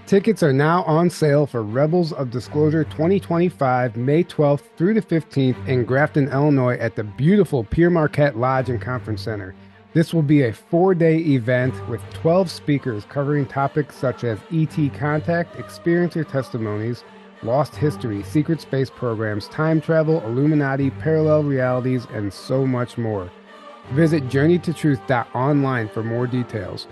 Tickets are now on sale for Rebels of Disclosure 2025, May 12th through the 15th in Grafton, Illinois at the beautiful Pierre Marquette Lodge and Conference Center. This will be a 4-day event with 12 speakers covering topics such as ET contact, experiencer testimonies, lost history, secret space programs, time travel, Illuminati, parallel realities, and so much more. Visit journeytotruth.online for more details.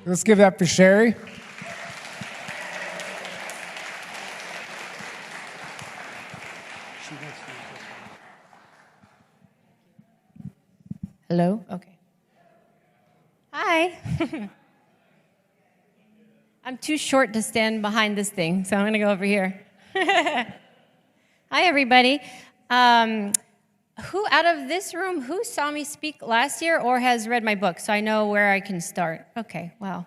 Let's give that for Sherri. Hello? Okay. Hi. I'm too short to stand behind this thing, so I'm going to go over here. Hi, everybody. Who out of this room, who saw me speak last year or has read my book, so I know where I can start? Okay, wow.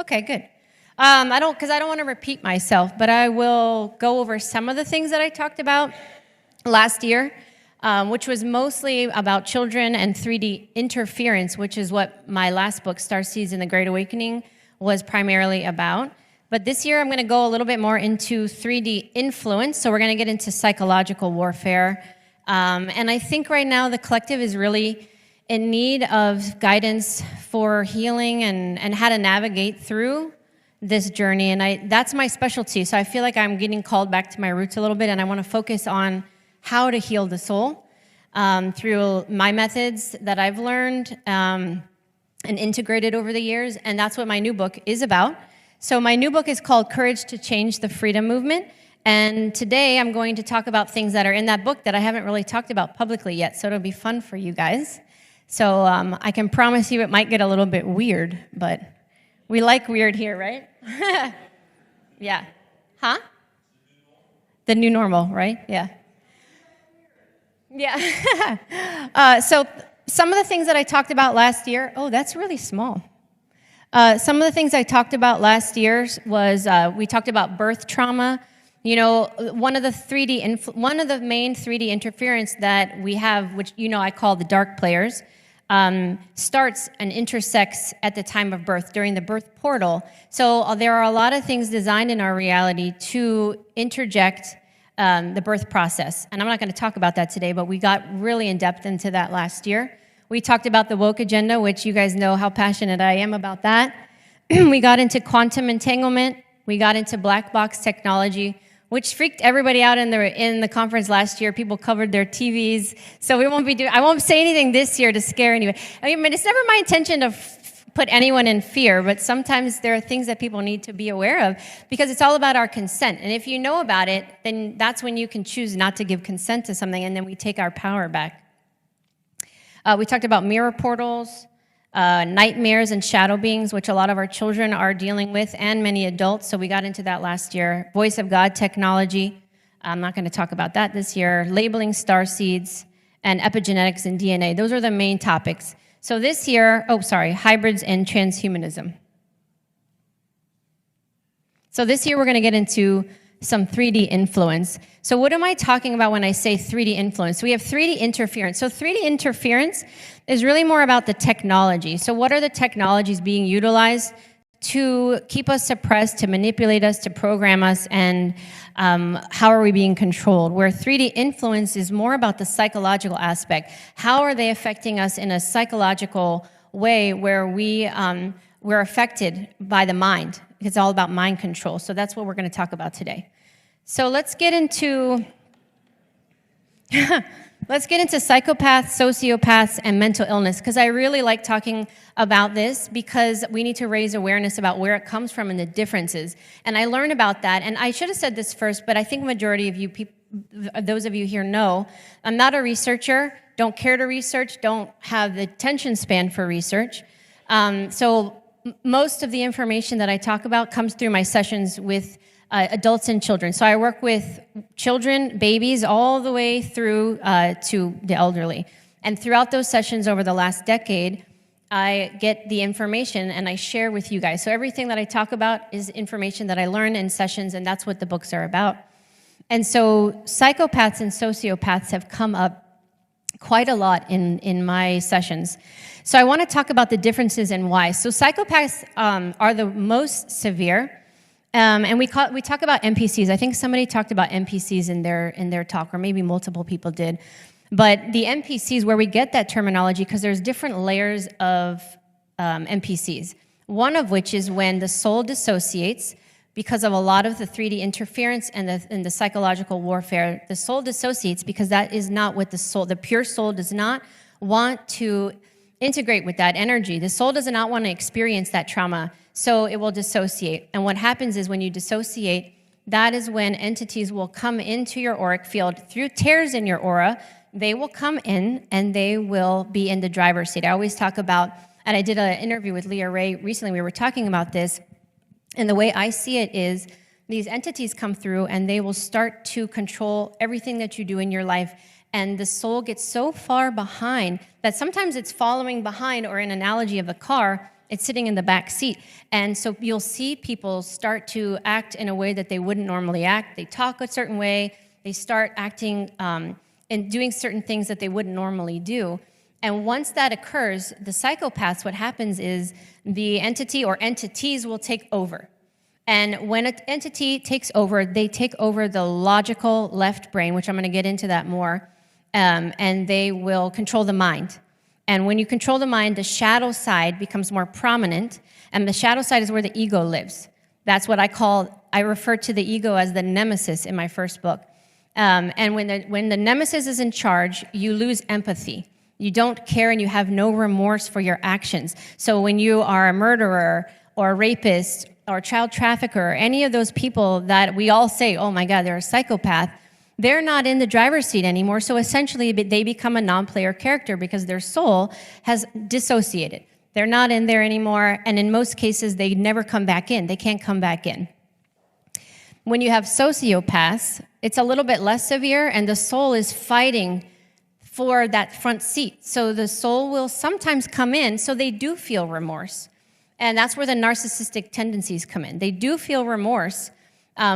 Okay, good. Because I don't want to repeat myself, but I will go over some of the things that I talked about last year, which was mostly about children and 3D interference, which is what my last book, Starseeds and the Great Awakening, was primarily about. But this year I'm going to go a little bit more into 3D influence, so we're going to get into psychological warfare. And I think right now the collective is really in need of guidance for healing and how to navigate through this journey. And that's my specialty. So I feel like I'm getting called back to my roots a little bit, and I want to focus on how to heal the soul through my methods that I've learned and integrated over the years. And that's what my new book is about. So my new book is called Courage to Change the Freedom Movement. And today I'm going to talk about things that are in that book that I haven't really talked about publicly yet, so it'll be fun for you guys. So I can promise you it might get a little bit weird, but we like weird here, right? Yeah. Huh? The new normal, right? Yeah. Yeah. So some of the things that I talked about last year, oh, that's really small. Some of the things I talked about last year was we talked about birth trauma. You know, one of the main 3D interference that we have, which I call the dark players, starts and intersects at the time of birth, during the birth portal. So there are a lot of things designed in our reality to interject the birth process. And I'm not going to talk about that today, but we got really in depth into that last year. We talked about the woke agenda, which you guys know how passionate I am about that. We got into quantum entanglement. We got into black box technology, which freaked everybody out in the conference last year. People covered their TVs. So I won't say anything this year to scare anyone. I mean, it's never my intention to put anyone in fear, but sometimes there are things that people need to be aware of because it's all about our consent. And if you know about it, then that's when you can choose not to give consent to something, and then we take our power back. We talked about mirror portals, nightmares and shadow beings, which a lot of our children are dealing with, and many adults. So we got into that last year. Voice of God technology. I'm not going to talk about that this year. Labeling starseeds and epigenetics and DNA. Those are the main topics. So this year, hybrids and transhumanism. So this year we're going to get into some 3D influence. So what am I talking about when I say 3D influence? We have 3D interference. So 3D interference is really more about the technology. So what are the technologies being utilized to keep us suppressed, to manipulate us, to program us, and how are we being controlled? Where 3D influence is more about the psychological aspect. How are they affecting us in a psychological way where we're affected by the mind? It's all about mind control. So that's what we're going to talk about today. So let's get into psychopaths, sociopaths, and mental illness, because I really like talking about this because we need to raise awareness about where it comes from and the differences. And I learned about that, and I should have said this first, but I think majority of you people, those of you here know, I'm not a researcher, don't care to research, don't have the attention span for research. So most of the information that I talk about comes through my sessions with adults and children. So I work with children, babies, all the way through to the elderly. And throughout those sessions over the last decade, I get the information and I share with you guys. So everything that I talk about is information that I learn in sessions, and that's what the books are about. And so psychopaths and sociopaths have come up quite a lot in my sessions. So I want to talk about the differences and why. So psychopaths are the most severe, and we talk about NPCs. I think somebody talked about NPCs in their talk, or maybe multiple people did. But the NPCs, where we get that terminology, because there's different layers of NPCs. One of which is when the soul dissociates. Because of a lot of the 3D interference and the psychological warfare, the soul dissociates because that is not what the pure soul does not want to integrate with that energy. The soul does not want to experience that trauma, so it will dissociate. And what happens is when you dissociate, that is when entities will come into your auric field through tears in your aura. They will come in and they will be in the driver's seat. I always talk about, and I did an interview with Leah Ray recently, we were talking about this. And the way I see it is these entities come through and they will start to control everything that you do in your life. And the soul gets so far behind that sometimes it's following behind, or an analogy of a car, it's sitting in the back seat. And so you'll see people start to act in a way that they wouldn't normally act. They talk a certain way. They start acting and doing certain things that they wouldn't normally do. And once that occurs, the psychopaths, what happens is the entity or entities will take over. And when an entity takes over, they take over the logical left brain, which I'm going to get into that more, and they will control the mind. And when you control the mind, the shadow side becomes more prominent, and the shadow side is where the ego lives. That's what I refer to the ego as the nemesis in my first book. And when the nemesis is in charge, you lose empathy. You don't care and you have no remorse for your actions. So when you are a murderer or a rapist or a child trafficker, or any of those people that we all say, oh my God, they're a psychopath, they're not in the driver's seat anymore. So essentially they become a non-player character because their soul has dissociated. They're not in there anymore. And in most cases, they never come back in. They can't come back in. When you have sociopaths, it's a little bit less severe and the soul is fighting for that front seat. So the soul will sometimes come in, so they do feel remorse. And that's where the narcissistic tendencies come in. They do feel remorse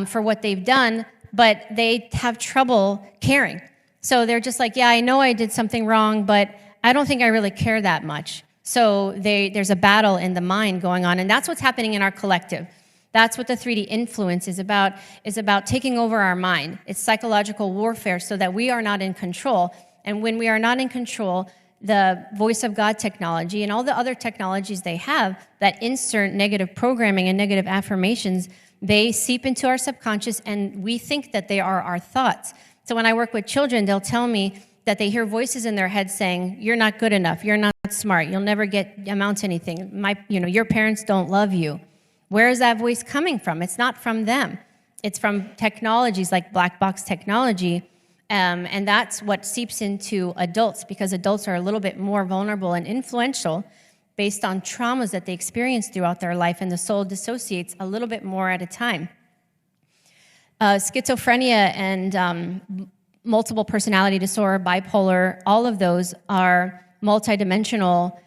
for what they've done, but they have trouble caring. So they're just like, yeah, I know I did something wrong, but I don't think I really care that much. So there's a battle in the mind going on, and that's what's happening in our collective. That's what the 3D influence is about taking over our mind. It's psychological warfare so that we are not in control. And when we are not in control, the voice of God technology and all the other technologies they have that insert negative programming and negative affirmations, they seep into our subconscious and we think that they are our thoughts. So when I work with children, they'll tell me that they hear voices in their head saying, you're not good enough, you're not smart, you'll never amount to anything. Your parents don't love you. Where is that voice coming from? It's not from them. It's from technologies like black box technology. And that's what seeps into adults, because adults are a little bit more vulnerable and influential based on traumas that they experience throughout their life, and the soul dissociates a little bit more at a time. Schizophrenia and multiple personality disorder, bipolar, all of those are multidimensional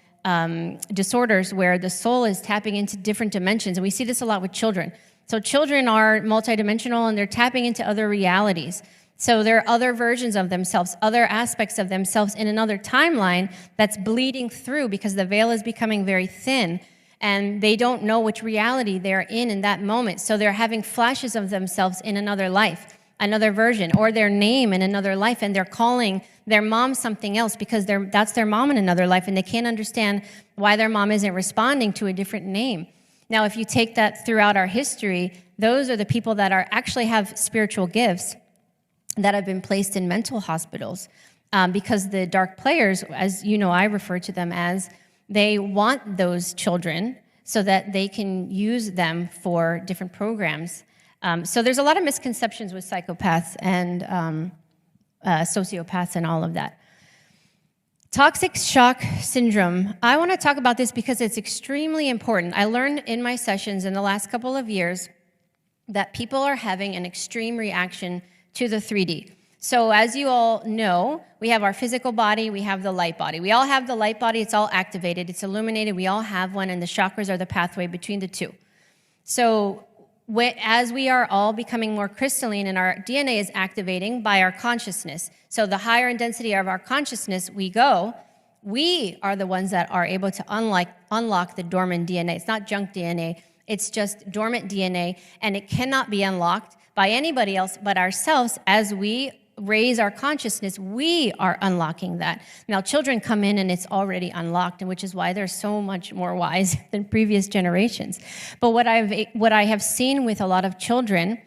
disorders where the soul is tapping into different dimensions. And we see this a lot with children. So children are multidimensional and they're tapping into other realities. So there are other versions of themselves, other aspects of themselves in another timeline that's bleeding through because the veil is becoming very thin and they don't know which reality they're in that moment. So they're having flashes of themselves in another life, another version, or their name in another life, and they're calling their mom something else because that's their mom in another life, and they can't understand why their mom isn't responding to a different name. Now, if you take that throughout our history, those are the people that actually have spiritual gifts that have been placed in mental hospitals because the dark players, as you know, I refer to them as, they want those children so that they can use them for different programs. So there's a lot of misconceptions with psychopaths and sociopaths and all of that. Toxic shock syndrome. I want to talk about this because it's extremely important. I learned in my sessions in the last couple of years that people are having an extreme reaction to the 3D. So as you all know, we have our physical body, we have the light body. We all have the light body, it's all activated, it's illuminated, we all have one, and the chakras are the pathway between the two. So as we are all becoming more crystalline and our DNA is activating by our consciousness. So the higher in density of our consciousness we go, we are the ones that are able to unlock the dormant DNA. It's not junk DNA. It's just dormant DNA, and it cannot be unlocked by anybody else but ourselves. As we raise our consciousness, we are unlocking that. Now, children come in and it's already unlocked, and which is why they're so much more wise than previous generations. But what I have seen with a lot of children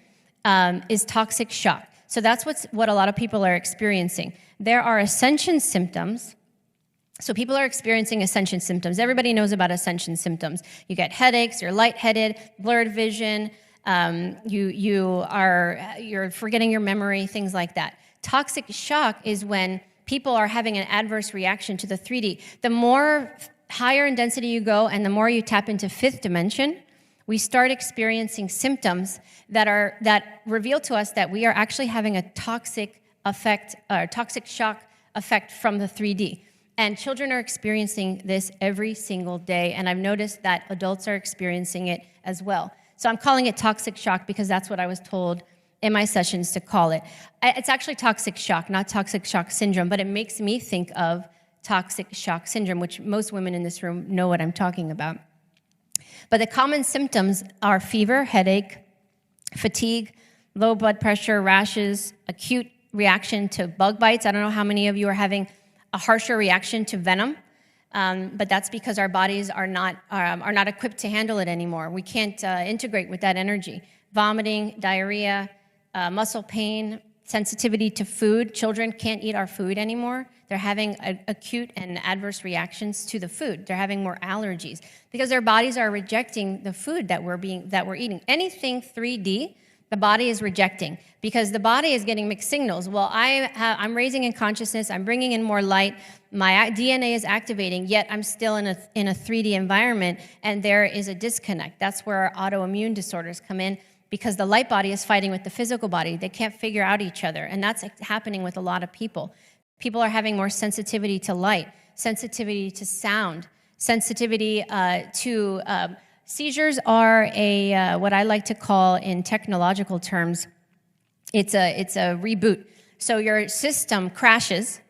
is toxic shock. So that's what a lot of people are experiencing. There are ascension symptoms. So people are experiencing ascension symptoms. Everybody knows about ascension symptoms. You get headaches, you're lightheaded, blurred vision, you're forgetting your memory, things like that. Toxic shock is when people are having an adverse reaction to the 3D. The more higher in density you go and the more you tap into fifth dimension, we start experiencing symptoms that reveal to us that we are actually having a toxic shock effect from the 3D. And children are experiencing this every single day, and I've noticed that adults are experiencing it as well. So I'm calling it toxic shock because that's what I was told in my sessions to call it. It's actually toxic shock, not toxic shock syndrome, but it makes me think of toxic shock syndrome, which most women in this room know what I'm talking about. But the common symptoms are fever, headache, fatigue, low blood pressure, rashes, acute reaction to bug bites. I don't know how many of you are having a harsher reaction to venom, but that's because our bodies are not equipped to handle it anymore. We can't integrate with that energy. Vomiting, diarrhea, muscle pain, sensitivity to food. Children can't eat our food anymore. They're having acute and adverse reactions to the food. They're having more allergies because their bodies are rejecting the food that we're eating. Anything 3D, the body is rejecting because the body is getting mixed signals. Well, I'm raising in consciousness. I'm bringing in more light. My DNA is activating, yet I'm still in a 3D environment, and there is a disconnect. That's where autoimmune disorders come in because the light body is fighting with the physical body. They can't figure out each other, and that's happening with a lot of people. People are having more sensitivity to light, sensitivity to sound, sensitivity to... Seizures are what I like to call in technological terms, it's a reboot. So your system crashes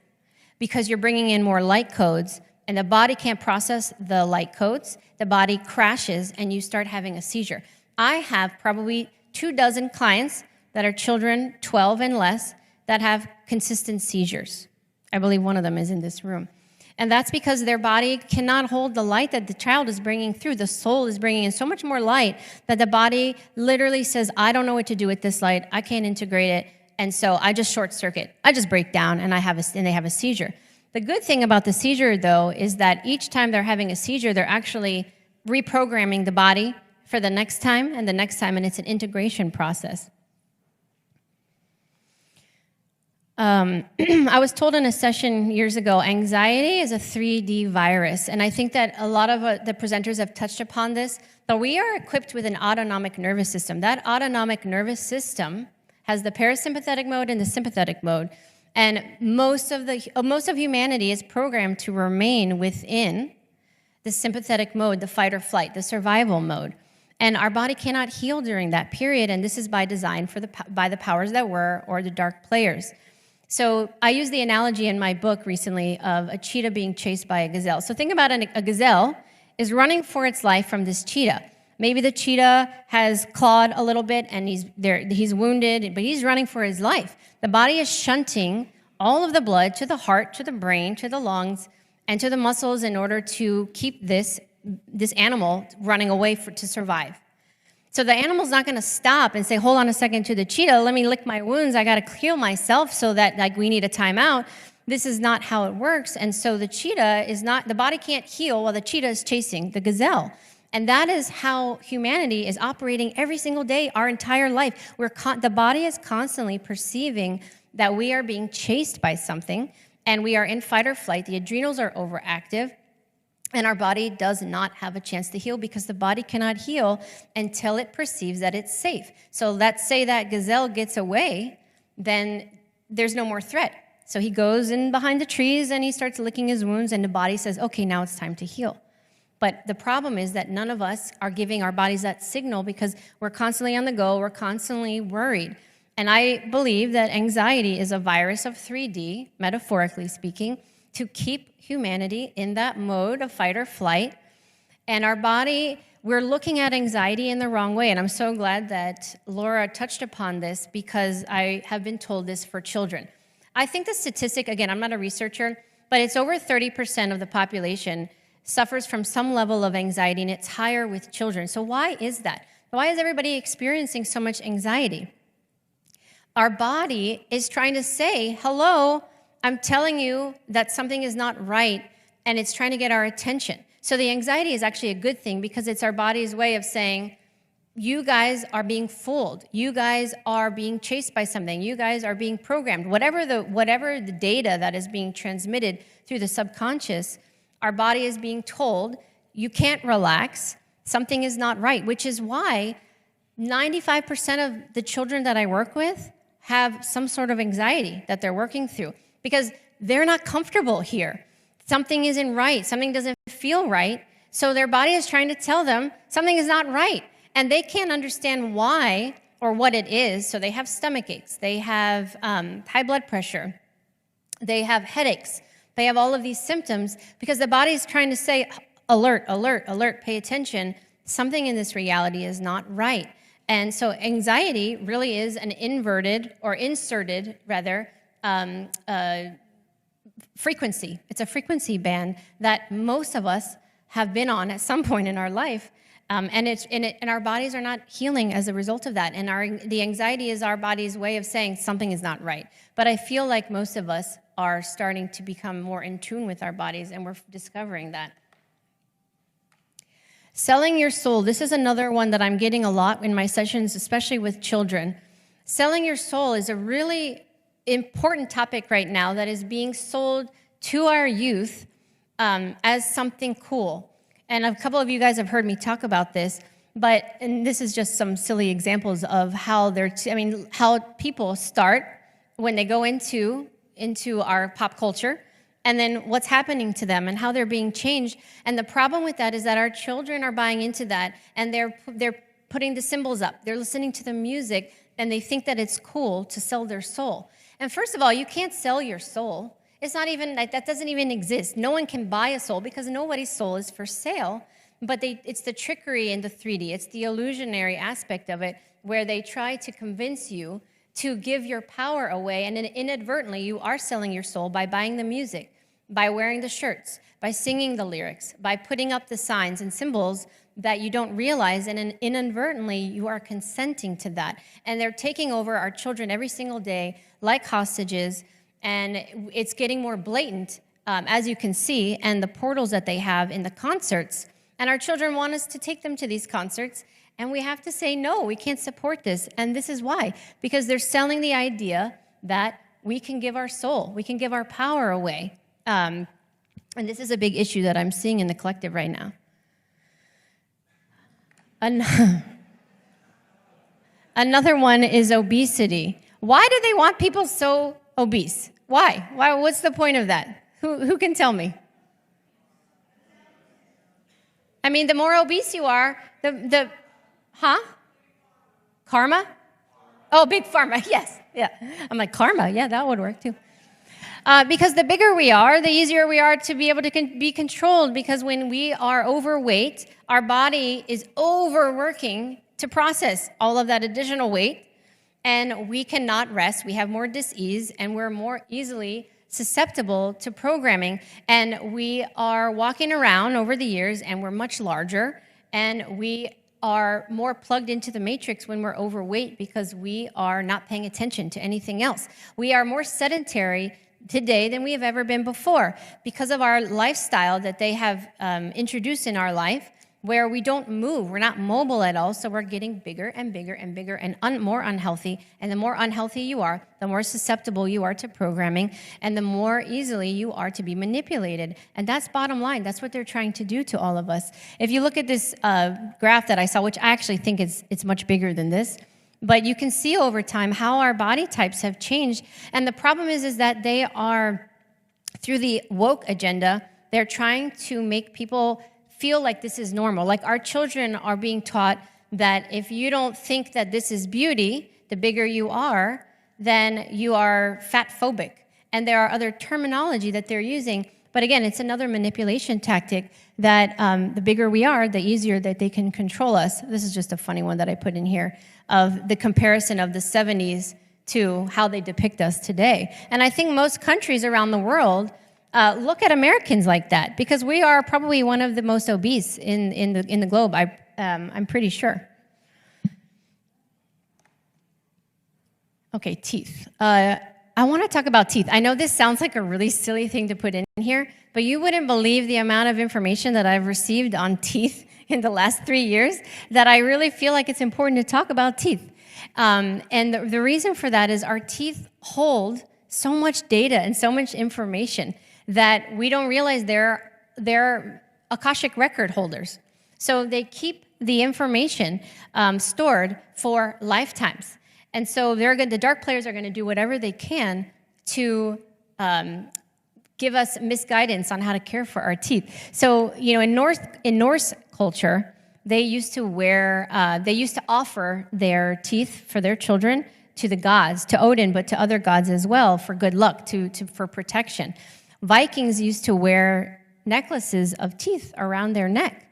because you're bringing in more light codes, and the body can't process the light codes. The body crashes, and you start having a seizure. I have probably 24 clients that are children 12 and less that have consistent seizures. I believe one of them is in this room. And that's because their body cannot hold the light that the child is bringing through. The soul is bringing in so much more light that the body literally says, I don't know what to do with this light. I can't integrate it. And so I just short circuit. I just break down, and they have a seizure. The good thing about the seizure, though, is that each time they're having a seizure, they're actually reprogramming the body for the next time and the next time, and it's an integration process. I was told in a session years ago, anxiety is a 3D virus, and I think that a lot of the presenters have touched upon this, but we are equipped with an autonomic nervous system. That autonomic nervous system has the parasympathetic mode and the sympathetic mode, and most of humanity is programmed to remain within the sympathetic mode, the fight or flight, the survival mode. And our body cannot heal during that period, and this is by design by the powers that were or the dark players. So I used the analogy in my book recently of a cheetah being chased by a gazelle. So think about a gazelle is running for its life from this cheetah. Maybe the cheetah has clawed a little bit and he's wounded, but he's running for his life. The body is shunting all of the blood to the heart, to the brain, to the lungs, and to the muscles in order to keep this animal running away to survive. So the animal's not going to stop and say, hold on a second to the cheetah, let me lick my wounds, I got to heal myself so that we need a timeout. This is not how it works. And so the body can't heal while the cheetah is chasing the gazelle. And that is how humanity is operating every single day, our entire life. The body is constantly perceiving that we are being chased by something, and we are in fight or flight. The adrenals are overactive. And our body does not have a chance to heal because the body cannot heal until it perceives that it's safe. So let's say that gazelle gets away, then there's no more threat. So he goes in behind the trees and he starts licking his wounds, and the body says, okay, now it's time to heal. But the problem is that none of us are giving our bodies that signal because we're constantly on the go, we're constantly worried. And I believe that anxiety is a virus of 3D, metaphorically speaking, to keep humanity in that mode of fight or flight. And our body, we're looking at anxiety in the wrong way. And I'm so glad that Laura touched upon this because I have been told this for children. I think the statistic, again, I'm not a researcher, but it's over 30% of the population suffers from some level of anxiety, and it's higher with children. So why is that? Why is everybody experiencing so much anxiety? Our body is trying to say, hello, I'm telling you that something is not right, and it's trying to get our attention. So the anxiety is actually a good thing because it's our body's way of saying, you guys are being fooled. You guys are being chased by something. You guys are being programmed. Whatever the data that is being transmitted through the subconscious, our body is being told, you can't relax. Something is not right, which is why 95% of the children that I work with have some sort of anxiety that they're working through because they're not comfortable here. Something isn't right. Something doesn't feel right. So their body is trying to tell them something is not right. And they can't understand why or what it is. So they have stomach aches. They have high blood pressure. They have headaches. They have all of these symptoms because the body is trying to say, alert, alert, alert, pay attention. Something in this reality is not right. And so anxiety really is an inserted frequency. It's a frequency band that most of us have been on at some point in our life, and our bodies are not healing as a result of that. And the anxiety is our body's way of saying something is not right. But I feel like most of us are starting to become more in tune with our bodies, and we're discovering that. Selling your soul. This is another one that I'm getting a lot in my sessions, especially with children. Selling your soul is a really important topic right now that is being sold to our youth as something cool. And a couple of you guys have heard me talk about this, and this is just some silly examples of how how people start when they go into our pop culture, and then what's happening to them and how they're being changed. And the problem with that is that our children are buying into that, and they're putting the symbols up. They're listening to the music, and they think that it's cool to sell their soul. And first of all, you can't sell your soul. It's not even, that doesn't even exist. No one can buy a soul because nobody's soul is for sale. But it's the trickery in the 3D. It's the illusionary aspect of it where they try to convince you to give your power away. And inadvertently, you are selling your soul by buying the music, by wearing the shirts, by singing the lyrics, by putting up the signs and symbols that you don't realize, and inadvertently you are consenting to that. And they're taking over our children every single day like hostages, and it's getting more blatant, as you can see, and the portals that they have in the concerts. And our children want us to take them to these concerts, and we have to say, no, we can't support this. And this is why, because they're selling the idea that we can give our soul, we can give our power away. And this is a big issue that I'm seeing in the collective right now. Another one is obesity. Why do they want people so obese? Why? What's the point of that? Who can tell me? I mean, the more obese you are, Karma? Oh, big pharma, yes. Yeah. I'm like, karma, yeah, that would work too. Because the bigger we are, the easier we are to be able to be controlled, because when we are overweight, our body is overworking to process all of that additional weight, and we cannot rest. We have more dis-ease, and we're more easily susceptible to programming. And we are walking around over the years, and we're much larger, and we are more plugged into the matrix when we're overweight because we are not paying attention to anything else. We are more sedentary today than we have ever been before because of our lifestyle that they have introduced in our life, where we don't move, we're not mobile at all, so we're getting bigger and bigger and bigger and more unhealthy. And the more unhealthy you are, the more susceptible you are to programming, and the more easily you are to be manipulated. And that's bottom line. That's what they're trying to do to all of us. If you look at this graph that I saw, which I actually think it's much bigger than this, but you can see over time how our body types have changed. And the problem is that they are, through the woke agenda, they're trying to make people feel like this is normal. Like our children are being taught that if you don't think that this is beauty, the bigger you are, then you are fat phobic. And there are other terminology that they're using. But again, it's another manipulation tactic that the bigger we are, the easier that they can control us. This is just a funny one that I put in here of the comparison of the 70s to how they depict us today. And I think most countries around the world look at Americans like that because we are probably one of the most obese in the globe. I'm pretty sure. Okay, teeth. I want to talk about teeth. I know this sounds like a really silly thing to put in here, but you wouldn't believe the amount of information that I've received on teeth in the last 3 years that I really feel like it's important to talk about teeth. And the reason for that is our teeth hold so much data and so much information that we don't realize they're Akashic record holders. So they keep the information stored for lifetimes. And so the dark players are going to do whatever they can to give us misguidance on how to care for our teeth. So, in Norse culture, they used to offer their teeth for their children to the gods, to Odin, but to other gods as well for good luck, for protection. Vikings used to wear necklaces of teeth around their neck.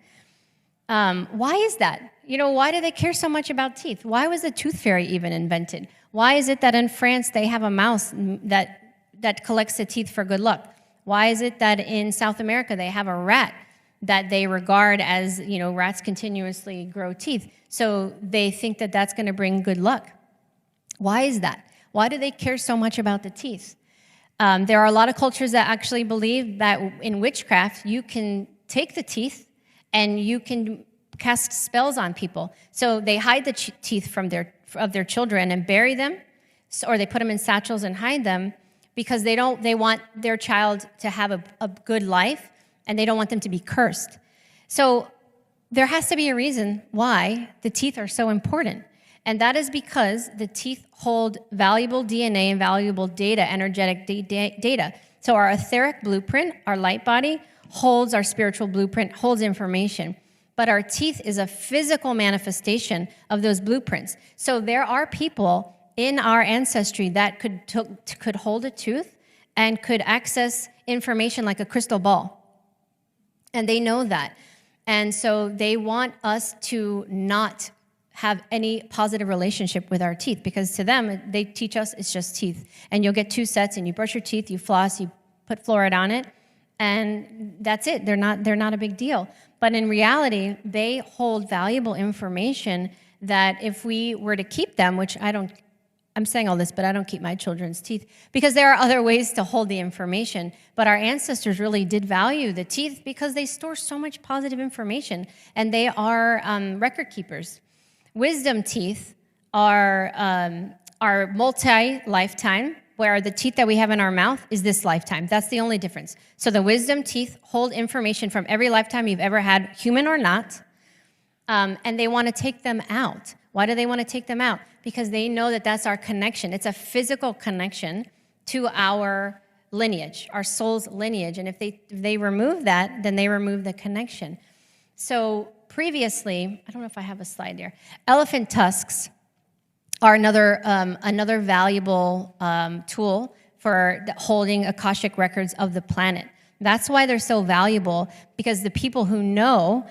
Why is that? Why do they care so much about teeth? Why was the tooth fairy even invented? Why is it that in France they have a mouse that collects the teeth for good luck? Why is it that in South America they have a rat that they regard as, rats continuously grow teeth? So they think that that's going to bring good luck. Why is that? Why do they care so much about the teeth? There are a lot of cultures that actually believe that in witchcraft you can take the teeth and you can cast spells on people. So they hide the teeth of their children and bury them, or they put them in satchels and hide them because they want their child to have a good life and they don't want them to be cursed. So there has to be a reason why the teeth are so important. And that is because the teeth hold valuable DNA and valuable data, energetic data. So our etheric blueprint, our light body, holds our spiritual blueprint, holds information. But our teeth is a physical manifestation of those blueprints. So there are people in our ancestry that could hold a tooth and could access information like a crystal ball. And they know that. And so they want us to not have any positive relationship with our teeth because to them, they teach us it's just teeth. And you'll get 2 sets and you brush your teeth, you floss, you put fluoride on it, and that's it. They're not a big deal. But in reality, they hold valuable information that if we were to keep them, which I'm saying all this, but I don't keep my children's teeth because there are other ways to hold the information. But our ancestors really did value the teeth because they store so much positive information and they are record keepers. Wisdom teeth are multi-lifetime, where the teeth that we have in our mouth is this lifetime. That's the only difference. So the wisdom teeth hold information from every lifetime you've ever had, human or not, and they want to take them out. Why do they want to take them out? Because they know that that's our connection. It's a physical connection to our lineage, our soul's lineage. And if they remove that, then they remove the connection. So previously, I don't know if I have a slide there, elephant tusks are another valuable tool for holding Akashic records of the planet. That's why they're so valuable, because the people who know,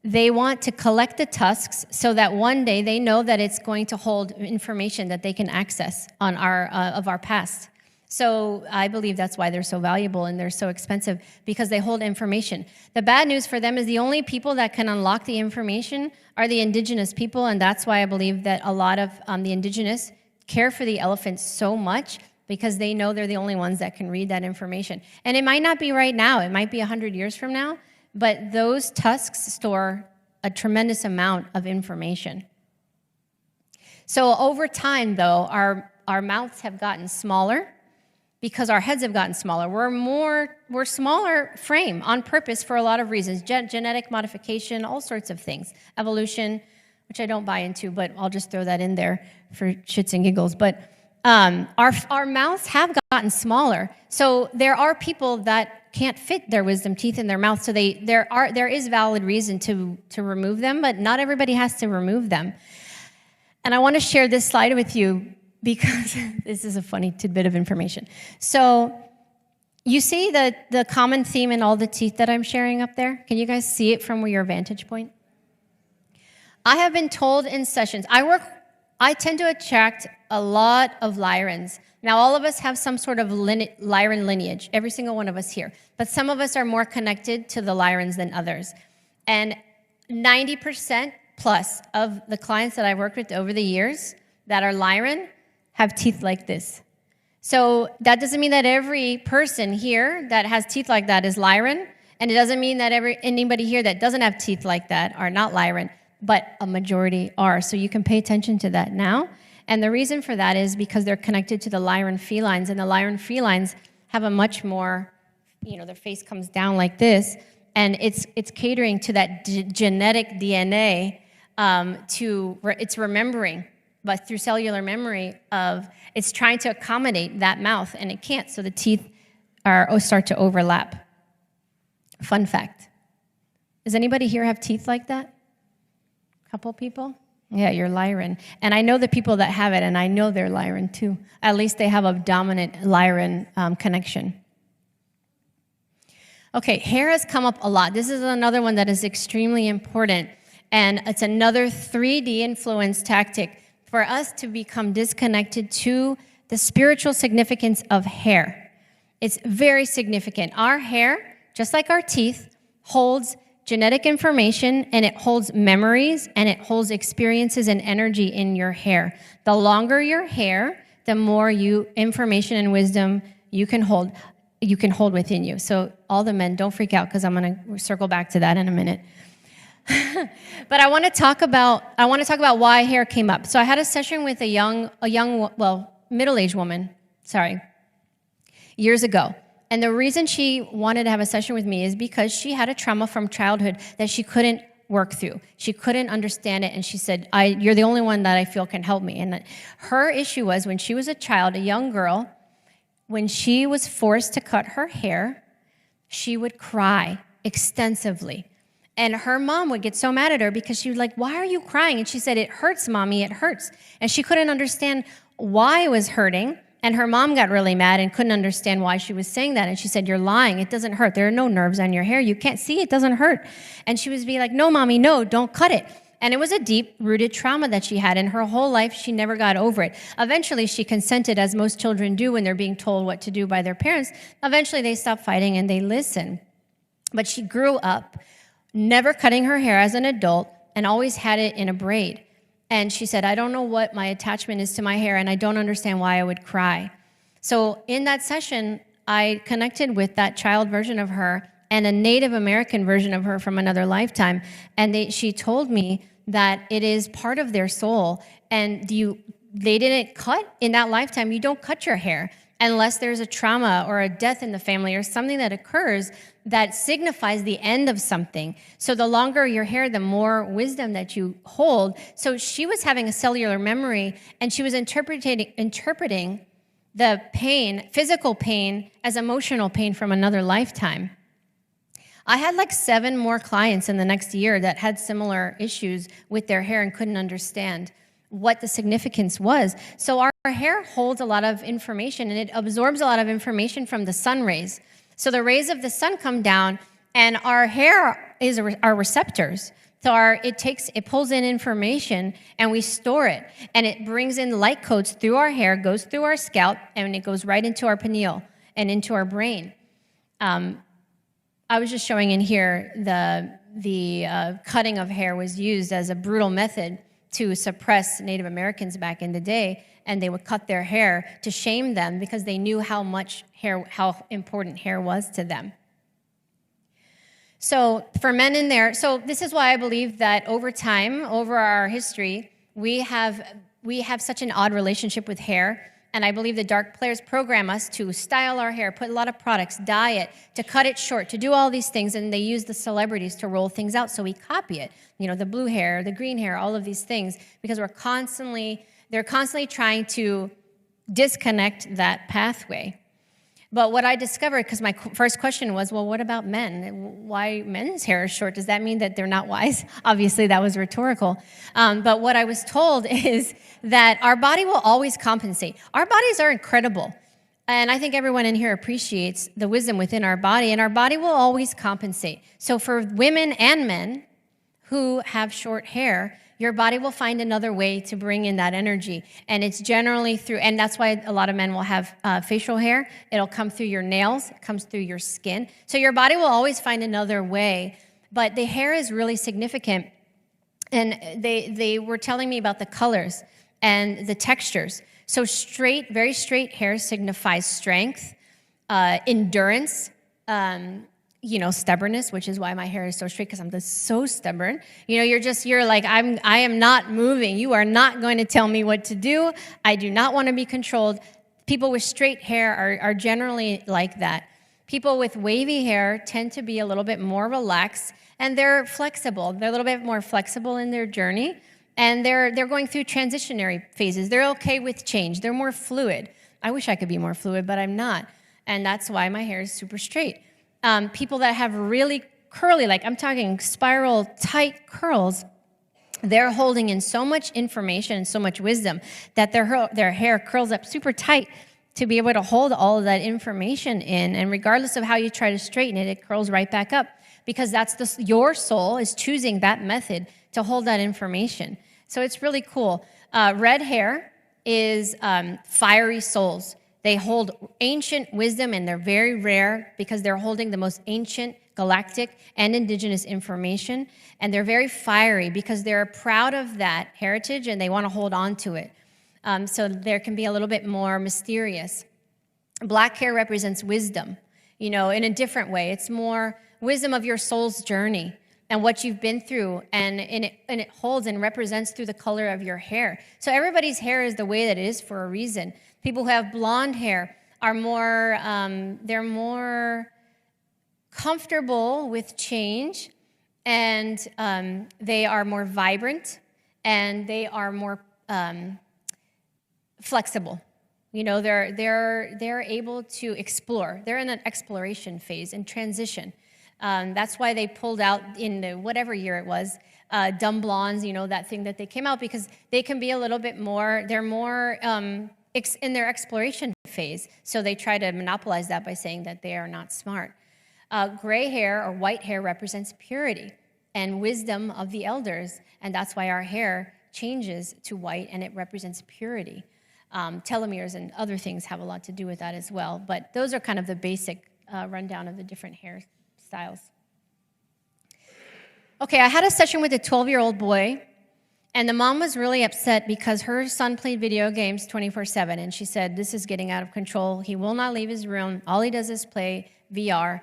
they want to collect the tusks so that one day they know that it's going to hold information that they can access on of our past. So I believe that's why they're so valuable and they're so expensive, because they hold information. The bad news for them is the only people that can unlock the information are the indigenous people, and that's why I believe that a lot of the indigenous care for the elephants so much, because they know they're the only ones that can read that information. And it might not be right now, it might be 100 years from now, but those tusks store a tremendous amount of information. So over time, though, our mouths have gotten smaller, because our heads have gotten smaller. We're smaller frame on purpose for a lot of reasons. Genetic modification, all sorts of things. Evolution, which I don't buy into, but I'll just throw that in there for shits and giggles. But our mouths have gotten smaller. So there are people that can't fit their wisdom teeth in their mouth. So there is valid reason to remove them, but not everybody has to remove them. And I want to share this slide with you because this is a funny tidbit of information. So you see the common theme in all the teeth that I'm sharing up there? Can you guys see it from your vantage point? I have been told in sessions, I tend to attract a lot of Lyrans. Now, all of us have some sort of Lyran lineage, every single one of us here. But some of us are more connected to the Lyrans than others. And 90% plus of the clients that I've worked with over the years that are Lyran have teeth like this. So that doesn't mean that every person here that has teeth like that is Lyran, and it doesn't mean that anybody here that doesn't have teeth like that are not Lyran, but a majority are. So you can pay attention to that now. And the reason for that is because they're connected to the Lyran felines, and the Lyran felines have a much more, their face comes down like this, and it's catering to that genetic DNA. It's remembering, but through cellular memory it's trying to accommodate that mouth, and it can't, so the teeth start to overlap. Fun fact. Does anybody here have teeth like that? Couple people? Yeah, you're Lyran. And I know the people that have it, and I know they're Lyran too. At least they have a dominant Lyran connection. Okay, hair has come up a lot. This is another one that is extremely important. And it's another 3D influence tactic for us to become disconnected to the spiritual significance of hair. It's very significant. Our hair, just like our teeth, holds genetic information, and it holds memories, and it holds experiences and energy in your hair. The longer your hair, the more information and wisdom you can hold within you. So all the men, don't freak out, because I'm going to circle back to that in a minute. But I want to talk about why hair came up. So I had a session with a middle-aged woman, years ago. And the reason she wanted to have a session with me is because she had a trauma from childhood that she couldn't work through. She couldn't understand it, and she said, you're the only one that I feel can help me. And her issue was, when she was a child, a young girl, when she was forced to cut her hair, she would cry extensively. And her mom would get so mad at her because she was like, why are you crying? And she said, it hurts, Mommy, it hurts. And she couldn't understand why it was hurting. And her mom got really mad and couldn't understand why she was saying that. And she said, you're lying. It doesn't hurt. There are no nerves on your hair. You can't see. It doesn't hurt. And she was being like, no, Mommy, no, don't cut it. And it was a deep-rooted trauma that she had. In her whole life, she never got over it. Eventually, she consented, as most children do when they're being told what to do by their parents. Eventually, they stop fighting and they listen. But she grew up never cutting her hair as an adult and always had it in a braid. And she said, I don't know what my attachment is to my hair, and I don't understand why I would cry. So in that session, I connected with that child version of her and a Native American version of her from another lifetime. And she told me that it is part of their soul. And they didn't cut in that lifetime. You don't cut your hair unless there's a trauma or a death in the family or something that occurs that signifies the end of something. So the longer your hair, the more wisdom that you hold. So she was having a cellular memory, and she was interpreting the pain, physical pain, as emotional pain from another lifetime. I had like 7 more clients in the next year that had similar issues with their hair and couldn't understand what the significance was. So our hair holds a lot of information, and it absorbs a lot of information from the sun rays. So the rays of the sun come down, and our hair is our receptors. So it pulls in information, and we store it. And it brings in light codes through our hair, goes through our scalp, and it goes right into our pineal and into our brain. I was just showing in here the cutting of hair was used as a brutal method to suppress Native Americans back in the day, and they would cut their hair to shame them because they knew how important hair was to them. So for men in there, so this is why I believe that over time, over our history, we have such an odd relationship with hair. And I believe the dark players program us to style our hair, put a lot of products, dye it, to cut it short, to do all these things. And they use the celebrities to roll things out, so we copy it. You know, the blue hair, the green hair, all of these things, because they're constantly trying to disconnect that pathway. But what I discovered, because my first question was, well, what about men? Why men's hair is short? Does that mean that they're not wise? Obviously, that was rhetorical. But what I was told is that our body will always compensate. Our bodies are incredible. And I think everyone in here appreciates the wisdom within our body, and our body will always compensate. So for women and men who have short hair, your body will find another way to bring in that energy. And it's generally through, and that's why a lot of men will have facial hair. It'll come through your nails, it comes through your skin. So your body will always find another way. But the hair is really significant. And they were telling me about the colors and the textures. So straight, very straight hair signifies strength, endurance, stubbornness, which is why my hair is so straight, because I'm just so stubborn. You're like, I am not moving. You are not going to tell me what to do. I do not want to be controlled. People with straight hair are generally like that. People with wavy hair tend to be a little bit more relaxed, and they're flexible. They're a little bit more flexible in their journey, and they're going through transitionary phases. They're okay with change. They're more fluid. I wish I could be more fluid, but I'm not, and that's why my hair is super straight. People that have really curly, like I'm talking spiral tight curls, they're holding in so much information and so much wisdom that their hair curls up super tight to be able to hold all of that information in. And regardless of how you try to straighten it, it curls right back up, because your soul is choosing that method to hold that information. So it's really cool. Red hair is fiery souls. They hold ancient wisdom, and they're very rare because they're holding the most ancient, galactic, and indigenous information. And they're very fiery because they're proud of that heritage and they want to hold on to it. So there can be a little bit more mysterious. Black hair represents wisdom, in a different way. It's more wisdom of your soul's journey and what you've been through, and it holds and represents through the color of your hair. So everybody's hair is the way that it is for a reason. People who have blonde hair are they're more comfortable with change, and they are more vibrant, and they are more flexible. They're able to explore. They're in an exploration phase and transition. That's why they pulled out in whatever year it was, dumb blondes, that thing that they came out, because they can be a little bit more, they're more in their exploration phase. So they try to monopolize that by saying that they are not smart. Gray hair or white hair represents purity and wisdom of the elders. And that's why our hair changes to white, and it represents purity. Telomeres and other things have a lot to do with that as well. But those are kind of the basic rundown of the different hairstyles. Okay, I had a session with a 12-year-old boy, and the mom was really upset because her son played video games 24/7, and she said, this is getting out of control. He will not leave his room. All he does is play VR,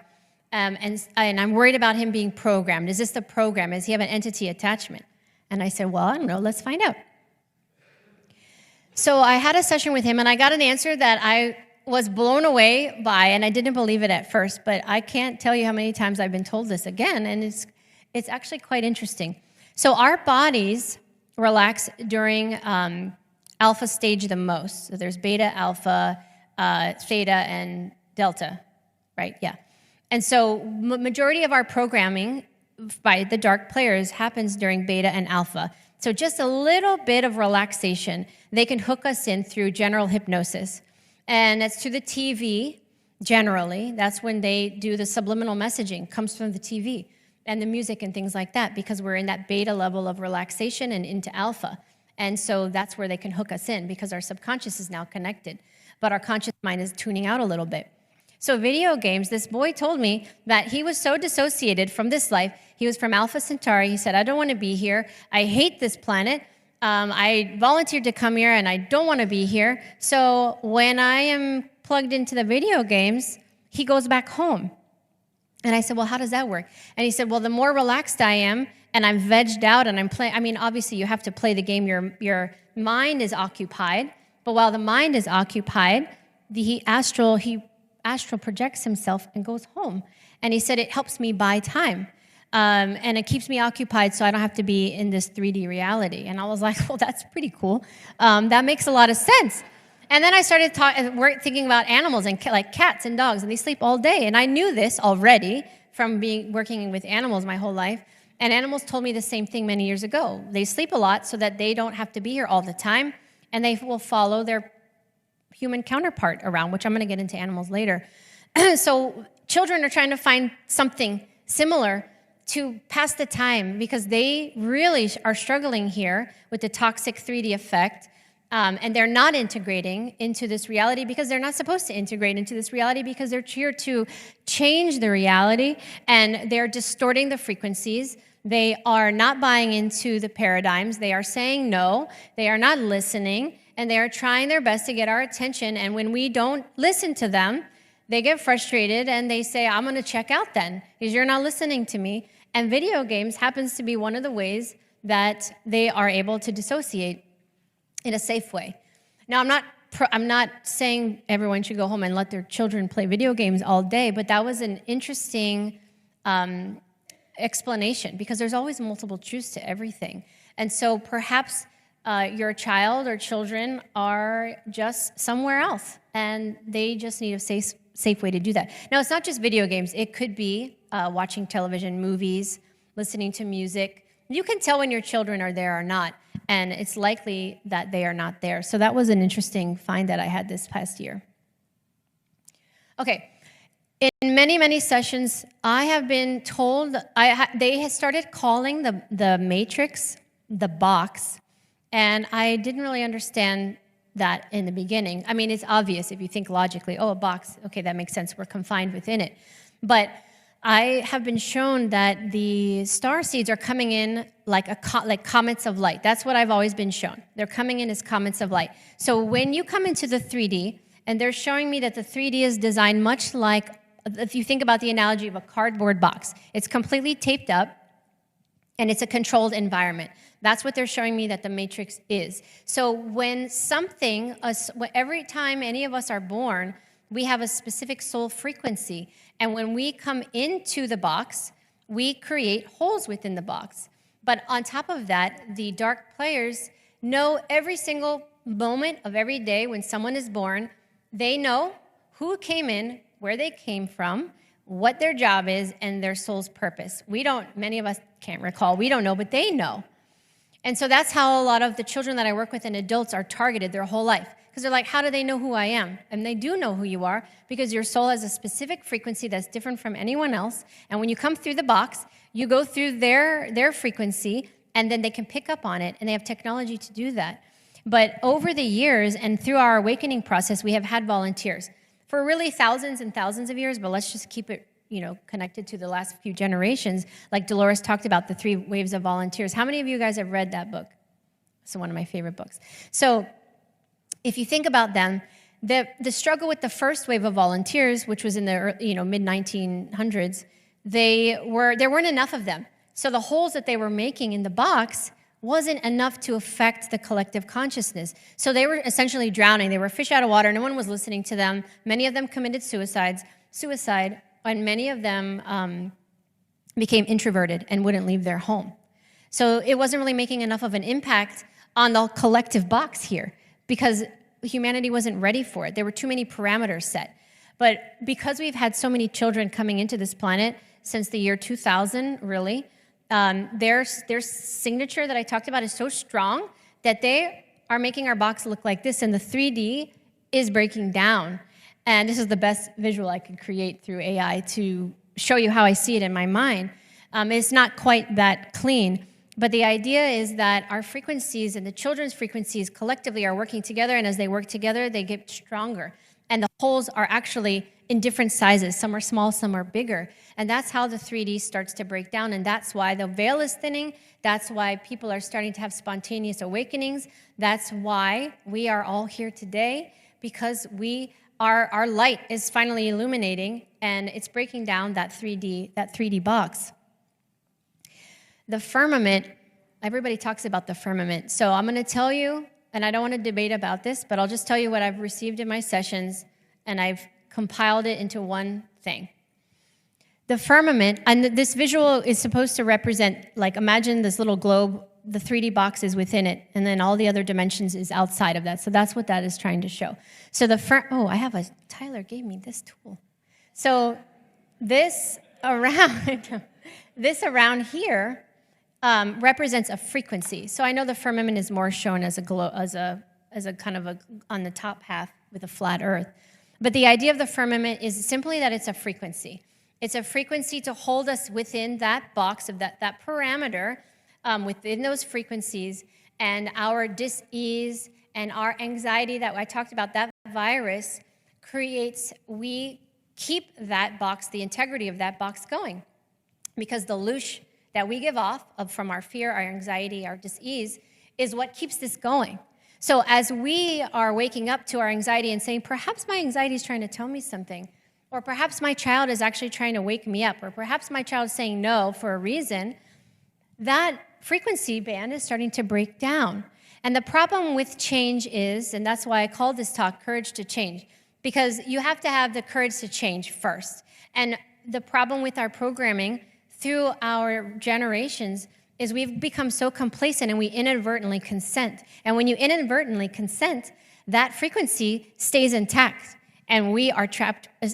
and I'm worried about him being programmed. Is this the program? Does he have an entity attachment? And I said, well, I don't know. Let's find out. So I had a session with him, and I got an answer that I was blown away by, and I didn't believe it at first, but I can't tell you how many times I've been told this again, and it's actually quite interesting. So our bodies relax during alpha stage the most. So there's beta, alpha, theta, and delta, right? Yeah. And so majority of our programming by the dark players happens during beta and alpha. So just a little bit of relaxation, they can hook us in through general hypnosis. And that's through the TV, generally. That's when they do the subliminal messaging, comes from the TV and the music and things like that, because we're in that beta level of relaxation and into alpha. And so that's where they can hook us in, because our subconscious is now connected, but our conscious mind is tuning out a little bit. So video games, this boy told me that he was so dissociated from this life. He was from Alpha Centauri. He said, I don't want to be here. I hate this planet. I volunteered to come here, and I don't want to be here. So when I am plugged into the video games, he goes back home. And I said, well, how does that work? And he said, well, the more relaxed I am, and I'm vegged out, and I'm playing. I mean, obviously, you have to play the game. Your mind is occupied. But while the mind is occupied, he astral projects himself and goes home. And he said, it helps me buy time. And it keeps me occupied so I don't have to be in this 3D reality. And I was like, well, that's pretty cool. That makes a lot of sense. And then I started thinking about animals and like cats and dogs, and they sleep all day. And I knew this already from working with animals my whole life. And animals told me the same thing many years ago. They sleep a lot so that they don't have to be here all the time, and they will follow their human counterpart around, which I'm going to get into animals later. So children are trying to find something similar to pass the time because they really are struggling here with the toxic 3D effect. And they're not integrating into this reality because they're not supposed to integrate into this reality because they're here to change the reality, and they're distorting the frequencies. They are not buying into the paradigms. They are saying no. They are not listening, and they are trying their best to get our attention. And when we don't listen to them, they get frustrated and they say, I'm going to check out then because you're not listening to me. And video games happens to be one of the ways that they are able to dissociate in a safe way. Now, I'm not saying everyone should go home and let their children play video games all day, but that was an interesting explanation because there's always multiple truths to everything. And so perhaps your child or children are just somewhere else, and they just need a safe way to do that. Now, it's not just video games. It could be watching television, movies, listening to music. You can tell when your children are there or not, and it's likely that they are not there. So that was an interesting find that I had this past year. Okay. In many, many sessions, I have been told, they had started calling the matrix the box, and I didn't really understand that in the beginning. I mean, it's obvious if you think logically, oh, a box, okay, that makes sense, we're confined within it. But I have been shown that the starseeds are coming in like comets of light. That's what I've always been shown. They're coming in as comets of light. So when you come into the 3D, and they're showing me that the 3D is designed much like, if you think about the analogy of a cardboard box, it's completely taped up, and it's a controlled environment. That's what they're showing me that the matrix is. So when every time any of us are born, we have a specific soul frequency. And when we come into the box, we create holes within the box. But on top of that, the dark players know every single moment of every day when someone is born. They know who came in, where they came from, what their job is, and their soul's purpose. Many of us can't recall. We don't know, but they know. And so that's how a lot of the children that I work with and adults are targeted their whole life. Because they're like, how do they know who I am? And they do know who you are because your soul has a specific frequency that's different from anyone else. And when you come through the box, you go through their frequency, and then they can pick up on it, and they have technology to do that. But over the years and through our awakening process, we have had volunteers for really thousands and thousands of years, but let's just keep it connected to the last few generations. Like Dolores talked about the 3 waves of volunteers. How many of you guys have read that book? It's one of my favorite books. So if you think about them, the struggle with the first wave of volunteers, which was in the mid-1900s, there weren't enough of them. So the holes that they were making in the box wasn't enough to affect the collective consciousness. So they were essentially drowning. They were fish out of water. No one was listening to them. Many of them committed suicide, and many of them became introverted and wouldn't leave their home. So it wasn't really making enough of an impact on the collective box here because humanity wasn't ready for it. There were too many parameters set. But because we've had so many children coming into this planet since the year 2000, really, their signature that I talked about is so strong that they are making our box look like this, and the 3D is breaking down. And this is the best visual I could create through AI to show you how I see it in my mind. It's not quite that clean, but the idea is that our frequencies and the children's frequencies collectively are working together, and as they work together, they get stronger. And the holes are actually in different sizes. Some are small, some are bigger. And that's how the 3D starts to break down, and that's why the veil is thinning. That's why people are starting to have spontaneous awakenings. That's why we are all here today, because our light is finally illuminating, and it's breaking down that 3D box. The firmament, everybody talks about the firmament. So I'm going to tell you, and I don't want to debate about this, but I'll just tell you what I've received in my sessions, and I've compiled it into one thing. The firmament, and this visual is supposed to represent, like, imagine this little globe the 3D box is within it, and then all the other dimensions is outside of that. So that's what that is trying to show. So Tyler gave me this tool. So this around here represents a frequency. So I know the firmament is more shown as a kind of on the top half with a flat earth. But the idea of the firmament is simply that it's a frequency. It's a frequency to hold us within that box of that parameter, within those frequencies, and our dis-ease and our anxiety that I talked about, that virus we keep that box, the integrity of that box going. Because the loosh that we give off from our fear, our anxiety, our dis-ease, is what keeps this going. So as we are waking up to our anxiety and saying, perhaps my anxiety is trying to tell me something, or perhaps my child is actually trying to wake me up, or perhaps my child is saying no for a reason, that frequency band is starting to break down. And the problem with change is, and that's why I called this talk Courage to Change, because you have to have the courage to change first. And the problem with our programming through our generations is we've become so complacent and we inadvertently consent. And when you inadvertently consent, that frequency stays intact. And we are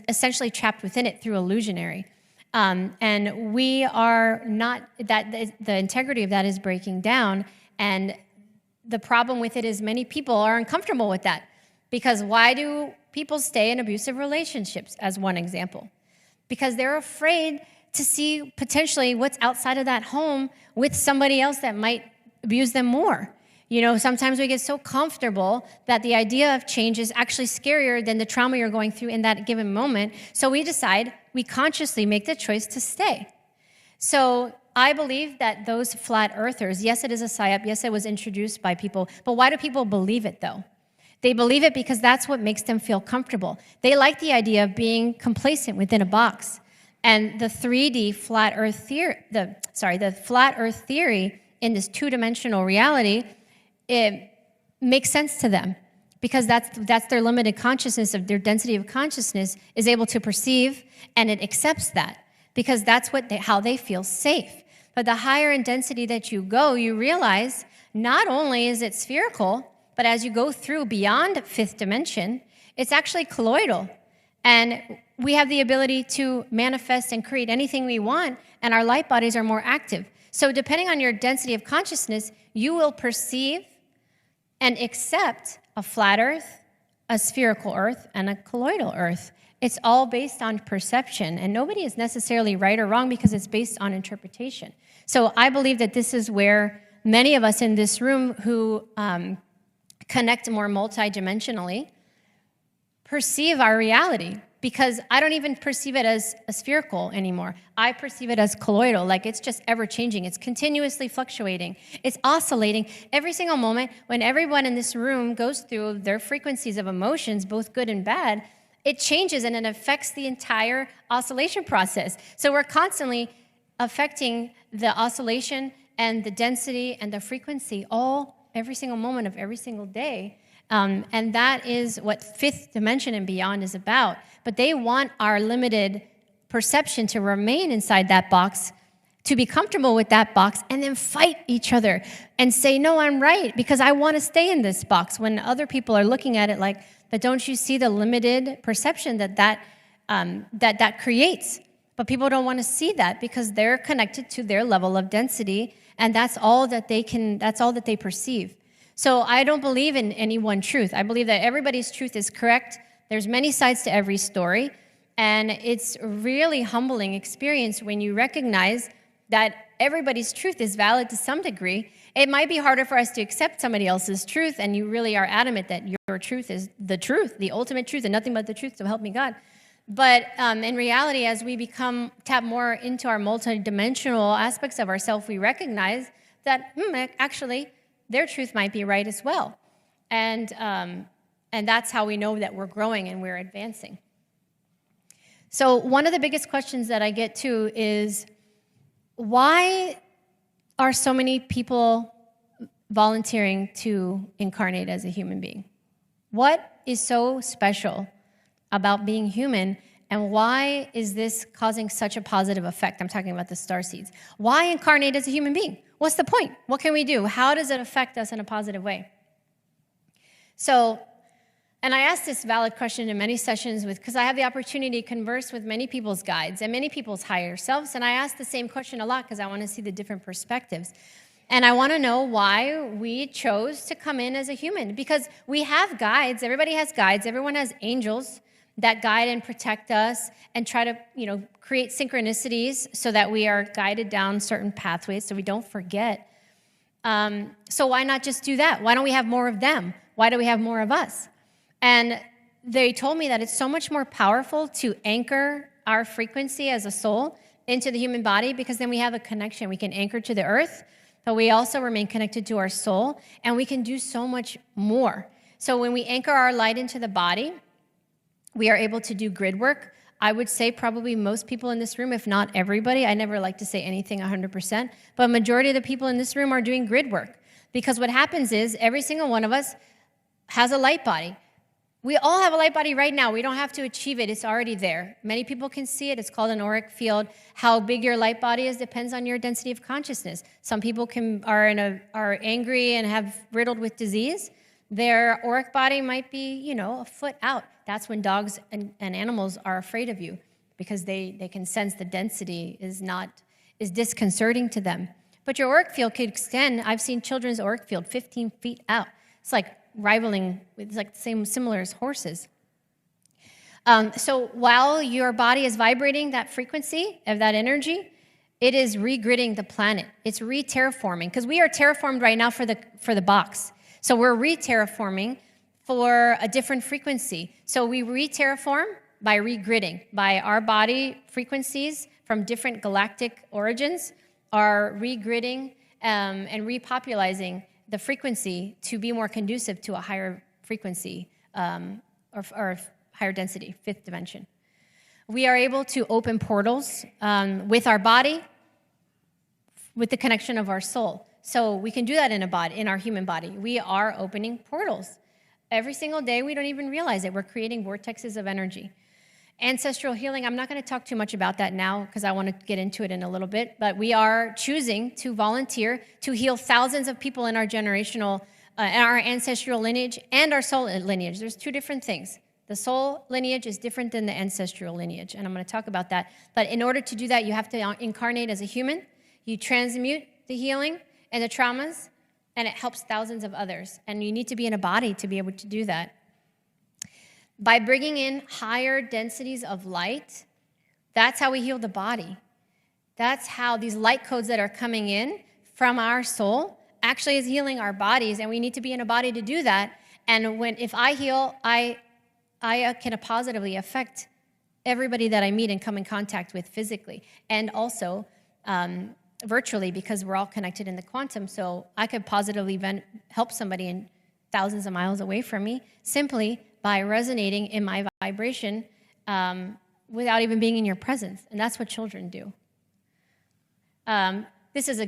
essentially trapped within it through illusionary. And we are not, the integrity of that is breaking down. And the problem with it is many people are uncomfortable with that. Because why do people stay in abusive relationships, as one example? Because they're afraid to see potentially what's outside of that home with somebody else that might abuse them more. You know, sometimes we get so comfortable that the idea of change is actually scarier than the trauma you're going through in that given moment. So we consciously make the choice to stay. So I believe that those flat earthers, yes, it is a psyop, yes, it was introduced by people, but why do people believe it though? They believe it because that's what makes them feel comfortable. They like the idea of being complacent within a box. And the 3D flat earth theory, the flat earth theory in this two-dimensional reality, it makes sense to them because that's their limited consciousness, of their density of consciousness is able to perceive, and it accepts that because that's how they feel safe. But the higher in density that you go, you realize not only is it spherical, but as you go through beyond fifth dimension, it's actually colloidal. And we have the ability to manifest and create anything we want, and our light bodies are more active. So depending on your density of consciousness, you will perceive and accept a flat earth, a spherical earth, and a colloidal earth. It's all based on perception, and nobody is necessarily right or wrong because it's based on interpretation. So I believe that this is where many of us in this room who connect more multidimensionally perceive our reality, because I don't even perceive it as a spherical anymore. I perceive it as colloidal, like it's just ever-changing. It's continuously fluctuating. It's oscillating every single moment. When everyone in this room goes through their frequencies of emotions, both good and bad, it changes and it affects the entire oscillation process. So we're constantly affecting the oscillation and the density and the frequency every single moment of every single day. And that is what fifth dimension and beyond is about. But they want our limited perception to remain inside that box, to be comfortable with that box, and then fight each other and say, no, I'm right, because I want to stay in this box, when other people are looking at it like, but don't you see the limited perception that creates? But people don't want to see that because they're connected to their level of density, and that's all that they perceive. So I don't believe in any one truth. I believe that everybody's truth is correct. There's many sides to every story. And it's a really humbling experience when you recognize that everybody's truth is valid to some degree. It might be harder for us to accept somebody else's truth, and you really are adamant that your truth is the truth, the ultimate truth, and nothing but the truth, so help me God. But in reality, as we tap more into our multidimensional aspects of ourselves, we recognize that actually, their truth might be right as well. And that's how we know that we're growing and we're advancing. So one of the biggest questions that I get to is, why are so many people volunteering to incarnate as a human being? What is so special about being human And why is this causing such a positive effect? I'm talking about the starseeds. Why incarnate as a human being? What's the point? What can we do? How does it affect us in a positive way? So, and I asked this valid question in many sessions because I have the opportunity to converse with many people's guides and many people's higher selves, and I ask the same question a lot because I want to see the different perspectives. And I want to know why we chose to come in as a human, because we have guides. Everybody has guides. Everyone has angels that guide and protect us and try to, create synchronicities so that we are guided down certain pathways so we don't forget. So why not just do that? Why don't we have more of them? Why do we have more of us? And they told me that it's so much more powerful to anchor our frequency as a soul into the human body, because then we have a connection. We can anchor to the earth, but we also remain connected to our soul, and we can do so much more. So when we anchor our light into the body, we are able to do grid work. I would say probably most people in this room, if not everybody, I never like to say anything 100%, but majority of the people in this room are doing grid work. Because what happens is every single one of us has a light body. We all have a light body right now. We don't have to achieve it. It's already there. Many people can see it. It's called an auric field. How big your light body is depends on your density of consciousness. Some people are angry and have riddled with disease. Their auric body might be, a foot out. That's when dogs and animals are afraid of you, because they can sense the density is disconcerting to them. But your auric field could extend. I've seen children's auric field 15 feet out. It's like rivaling, it's like similar as horses. So while your body is vibrating that frequency of that energy, it is regridding the planet. It's re-terraforming, because we are terraformed right now for the box. So we're re-terraforming for a different frequency. So we re-terraform by regridding, by our body frequencies from different galactic origins are regridding and repopularizing the frequency to be more conducive to a higher frequency or higher density, fifth dimension. We are able to open portals with our body, with the connection of our soul. So we can do that in our human body. We are opening portals. Every single day, we don't even realize it. We're creating vortexes of energy. Ancestral healing, I'm not going to talk too much about that now because I want to get into it in a little bit, but we are choosing to volunteer to heal thousands of people in our generational, our ancestral lineage and our soul lineage. There's two different things. The soul lineage is different than the ancestral lineage, and I'm going to talk about that. But in order to do that, you have to incarnate as a human. You transmute the healing and the traumas, and it helps thousands of others. And you need to be in a body to be able to do that. By bringing in higher densities of light, that's how we heal the body. That's how these light codes that are coming in from our soul actually is healing our bodies, and we need to be in a body to do that. And if I heal, I can positively affect everybody that I meet and come in contact with physically, and also virtually, because we're all connected in the quantum. So I could positively help somebody in thousands of miles away from me simply by resonating in my vibration without even being in your presence. And that's what children do. This is a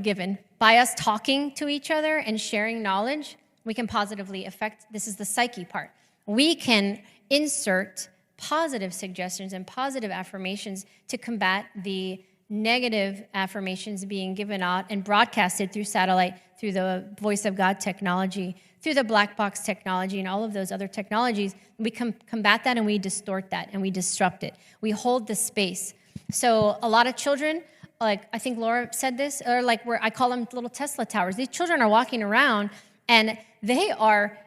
given. By us talking to each other and sharing knowledge, we can positively affect, this is the psyche part. We can insert positive suggestions and positive affirmations to combat the negative affirmations being given out and broadcasted through satellite, through the voice of God technology, through the black box technology and all of those other technologies. We combat that and we distort that and we disrupt it. We hold the space. So a lot of children, like I think Laura said this, or like I call them little Tesla towers. These children are walking around and they are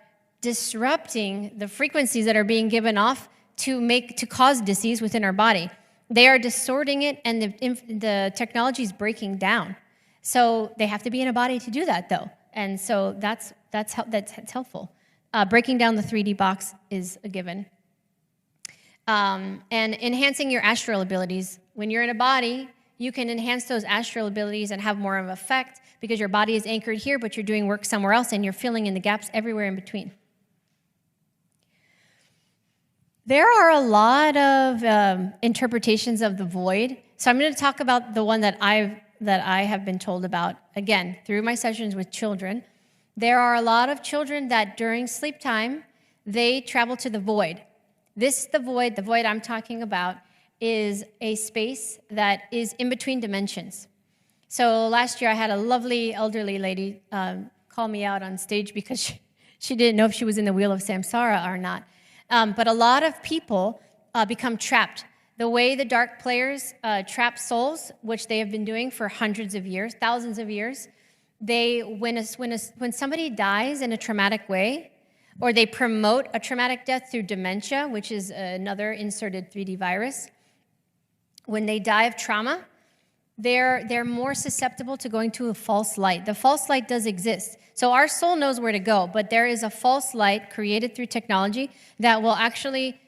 disrupting the frequencies that are being given off to cause disease within our body. They are distorting it, and the technology is breaking down. So they have to be in a body to do that, though. And so that's helpful. Breaking down the 3D box is a given. And enhancing your astral abilities. When you're in a body, you can enhance those astral abilities and have more of an effect because your body is anchored here, but you're doing work somewhere else, and you're filling in the gaps everywhere in between. There are a lot of interpretations of the void. So I'm going to talk about the one that I have been told about, again, through my sessions with children. There are a lot of children that during sleep time, they travel to the void. The void I'm talking about, is a space that is in between dimensions. So last year I had a lovely elderly lady call me out on stage because she didn't know if she was in the wheel of samsara or not. But a lot of people become trapped. The way the dark players trap souls, which they have been doing for hundreds of years, thousands of years, when somebody dies in a traumatic way, or they promote a traumatic death through dementia, which is another inserted 3D virus, when they die of trauma, they're more susceptible to going to a false light. The false light does exist. So our soul knows where to go, but there is a false light created through technology that will actually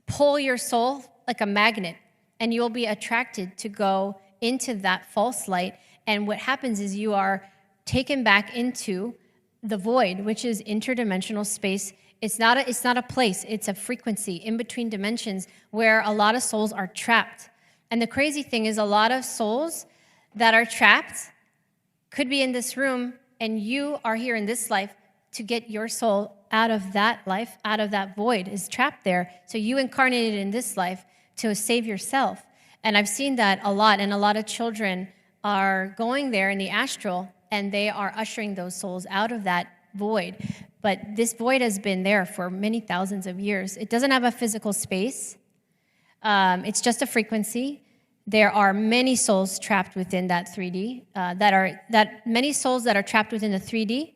pull your soul like a magnet, and you'll be attracted to go into that false light. And what happens is you are taken back into the void, which is interdimensional space. It's not a place, it's a frequency in between dimensions where a lot of souls are trapped. And the crazy thing is, a lot of souls that are trapped could be in this room, and you are here in this life to get your soul out of that life, out of that void, is trapped there. So you incarnated in this life to save yourself. And I've seen that a lot, and a lot of children are going there in the astral, and they are ushering those souls out of that void. But this void has been there for many thousands of years. It doesn't have a physical space. It's just a frequency. There are many souls trapped within that 3D. Many souls that are trapped within the 3D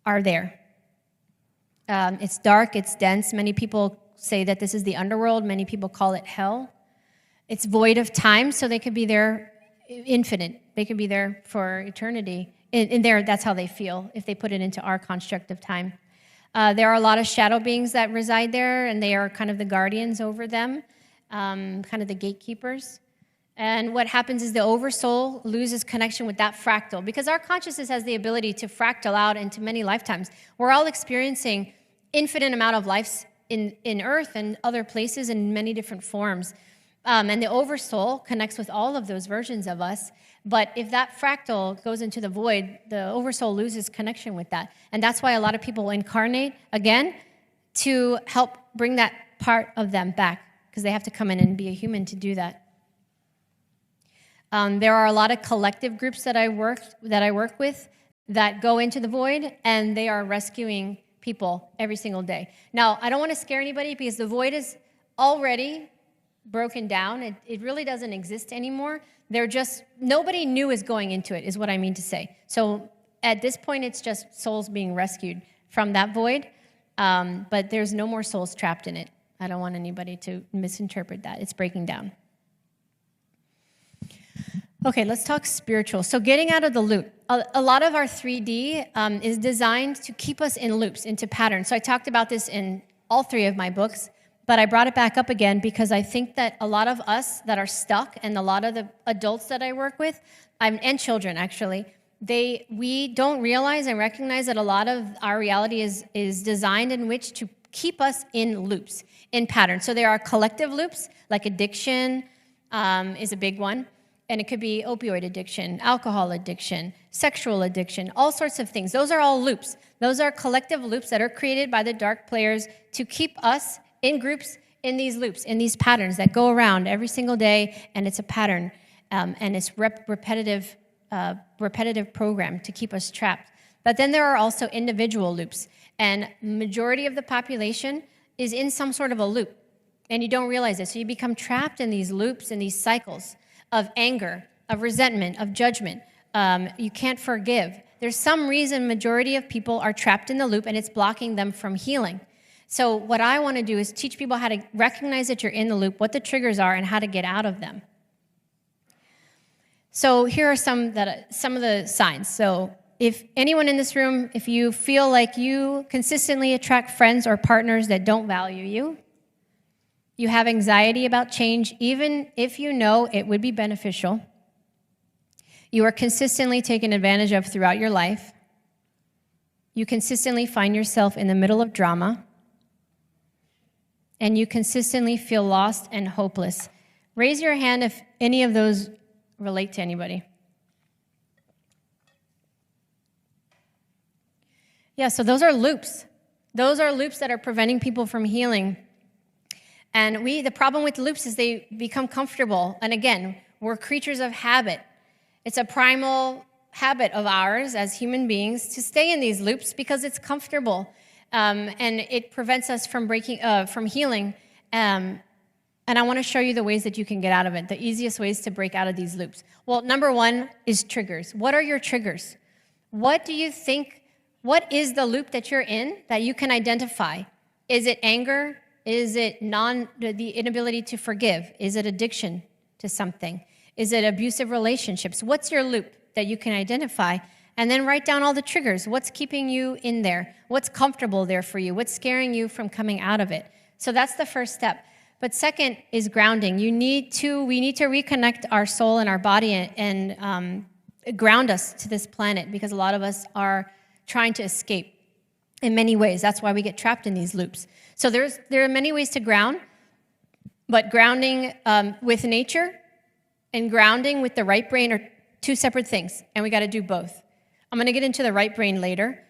are there. It's dark, it's dense. Many people say that this is the underworld. Many people call it hell. It's void of time, so they could be there infinite. They could be there for eternity. In there, that's how they feel, if they put it into our construct of time. There are a lot of shadow beings that reside there, and they are kind of the guardians over them, kind of the gatekeepers. And what happens is the oversoul loses connection with that fractal, because our consciousness has the ability to fractal out into many lifetimes. We're all experiencing infinite amount of lives in Earth and other places in many different forms. And the oversoul connects with all of those versions of us. But if that fractal goes into the void, the oversoul loses connection with that. And that's why a lot of people incarnate again to help bring that part of them back, because they have to come in and be a human to do that. There are a lot of collective groups that I work with that go into the void, and they are rescuing people every single day. Now, I don't want to scare anybody, because the void is already broken down. It really doesn't exist anymore. Nobody new is going into it, is what I mean to say. So at this point, it's just souls being rescued from that void, but there's no more souls trapped in it. I don't want anybody to misinterpret that. It's breaking down. Okay, let's talk spiritual. So getting out of the loop. A lot of our 3D is designed to keep us in loops, into patterns. So I talked about this in all three of my books, but I brought it back up again because I think that a lot of us that are stuck, and a lot of the adults that I work with, and children actually, we don't realize and recognize that a lot of our reality is designed in which to keep us in loops, in patterns. So there are collective loops, like addiction is a big one. And it could be opioid addiction, alcohol addiction, sexual addiction, all sorts of things. Those are all loops. Those are collective loops that are created by the dark players to keep us in groups, in these loops, in these patterns that go around every single day, and it's a pattern, and it's repetitive program to keep us trapped. But then there are also individual loops, and majority of the population is in some sort of a loop, and you don't realize it. So you become trapped in these loops and these cycles of anger, of resentment, of judgment. You can't forgive. There's some reason majority of people are trapped in the loop, and it's blocking them from healing. So what I want to do is teach people how to recognize that you're in the loop, what the triggers are, and how to get out of them. So here are some of the signs. So if anyone in this room, if you feel like you consistently attract friends or partners that don't value you, you have anxiety about change, even if you know it would be beneficial. You are consistently taken advantage of throughout your life. You consistently find yourself in the middle of drama. And you consistently feel lost and hopeless. Raise your hand if any of those relate to anybody. Yeah, so those are loops. Those are loops that are preventing people from healing. And the problem with loops is they become comfortable. And again, we're creatures of habit. It's a primal habit of ours as human beings to stay in these loops because it's comfortable. And it prevents us from healing. And I want to show you the ways that you can get out of it, the easiest ways to break out of these loops. Well, number one is triggers. What are your triggers? What do you think, what is the loop that you're in that you can identify? Is it anger? Is it the inability to forgive? Is it addiction to something? Is it abusive relationships? What's your loop that you can identify? And then write down all the triggers. What's keeping you in there? What's comfortable there for you? What's scaring you from coming out of it? So that's the first step. But second is grounding. We need to reconnect our soul and our body and ground us to this planet because a lot of us are trying to escape in many ways. That's why we get trapped in these loops. So there are many ways to ground, but grounding with nature and grounding with the right brain are two separate things, and we got to do both. I'm going to get into the right brain later,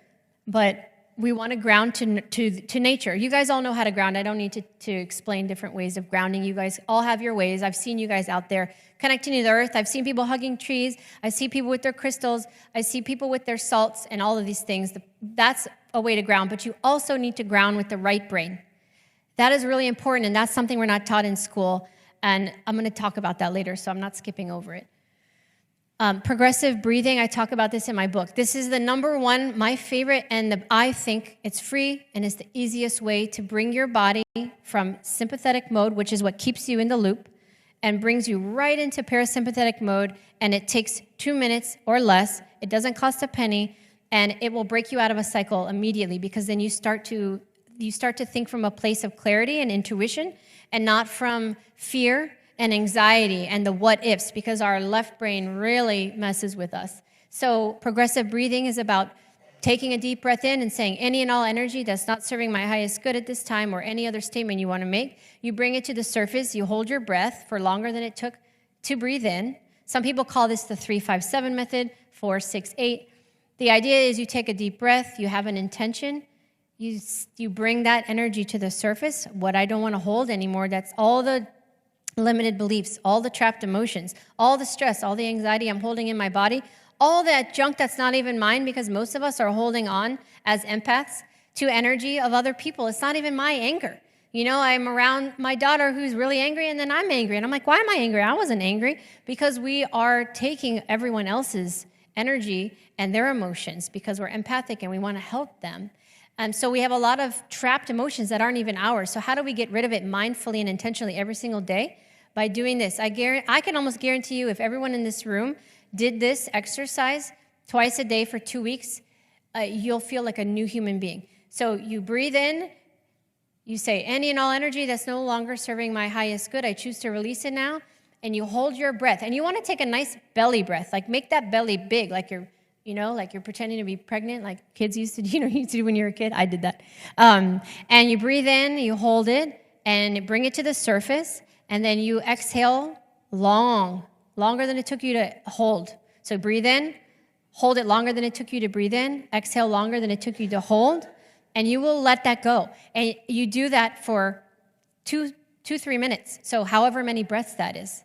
but we want to ground to nature. You guys all know how to ground. I don't need to explain different ways of grounding. You guys all have your ways. I've seen you guys out there connecting to the earth. I've seen people hugging trees. I see people with their crystals. I see people with their salts and all of these things. That's a way to ground, but you also need to ground with the right brain. That is really important, and that's something we're not taught in school, and I'm going to talk about that later, so I'm not skipping over it. Progressive breathing, I talk about this in my book. This is the number one, my favorite, and I think it's free and it's the easiest way to bring your body from sympathetic mode, which is what keeps you in the loop, and brings you right into parasympathetic mode, and it takes 2 minutes or less. It doesn't cost a penny, and it will break you out of a cycle immediately because then you start to think from a place of clarity and intuition and not from fear and anxiety and the what ifs, because our left brain really messes with us. So progressive breathing is about taking a deep breath in and saying, any and all energy that's not serving my highest good at this time, or any other statement you want to make, you bring it to the surface, you hold your breath for longer than it took to breathe in. Some people call this the 3-5-7 method, 4-6-8. The idea is you take a deep breath, you have an intention, you bring that energy to the surface. What I don't want to hold anymore, that's all the limited beliefs, all the trapped emotions, all the stress, all the anxiety I'm holding in my body, all that junk that's not even mine, because most of us are holding on as empaths to energy of other people. It's not even my anger. You know, I'm around my daughter who's really angry, and then I'm angry. And I'm like, why am I angry? I wasn't angry. Because we are taking everyone else's energy and their emotions because we're empathic and we want to help them. And so we have a lot of trapped emotions that aren't even ours. So how do we get rid of it mindfully and intentionally every single day? By doing this. I can almost guarantee you if everyone in this room did this exercise twice a day for 2 weeks, you'll feel like a new human being. So you breathe in, you say, any and all energy that's no longer serving my highest good, I choose to release it now, and you hold your breath. And you want to take a nice belly breath, like make that belly big, like you're pretending to be pregnant, like kids used to do when you were a kid. I did that. And you breathe in, you hold it, and bring it to the surface. And then you exhale longer than it took you to hold. So breathe in, hold it longer than it took you to breathe in, exhale longer than it took you to hold, and you will let that go. And you do that for 3 minutes, so however many breaths that is.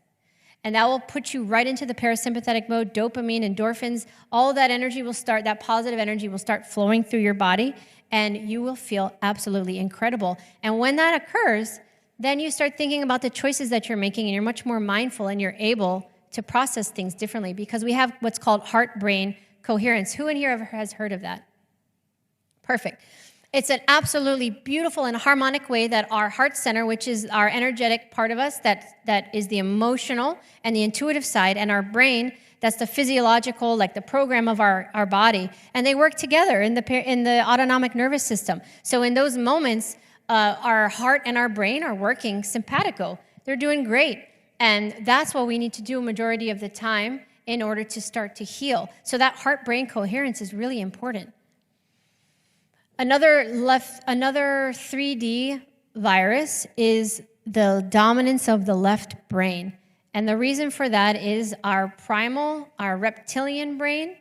And that will put you right into the parasympathetic mode, dopamine, endorphins, all of that energy will start, that positive energy will start flowing through your body, and you will feel absolutely incredible. And when that occurs, then you start thinking about the choices that you're making, and you're much more mindful, and you're able to process things differently because we have what's called heart-brain coherence. Who in here ever has heard of that? Perfect. It's an absolutely beautiful and harmonic way that our heart center, which is our energetic part of us, that is the emotional and the intuitive side, and our brain, that's the physiological, like the program of our body, and they work together in the autonomic nervous system. So in those moments, our heart and our brain are working simpatico. They're doing great. And that's what we need to do a majority of the time in order to start to heal. So that heart-brain coherence is really important. Another 3D virus is the dominance of the left brain. And the reason for that is our primal, our reptilian brain,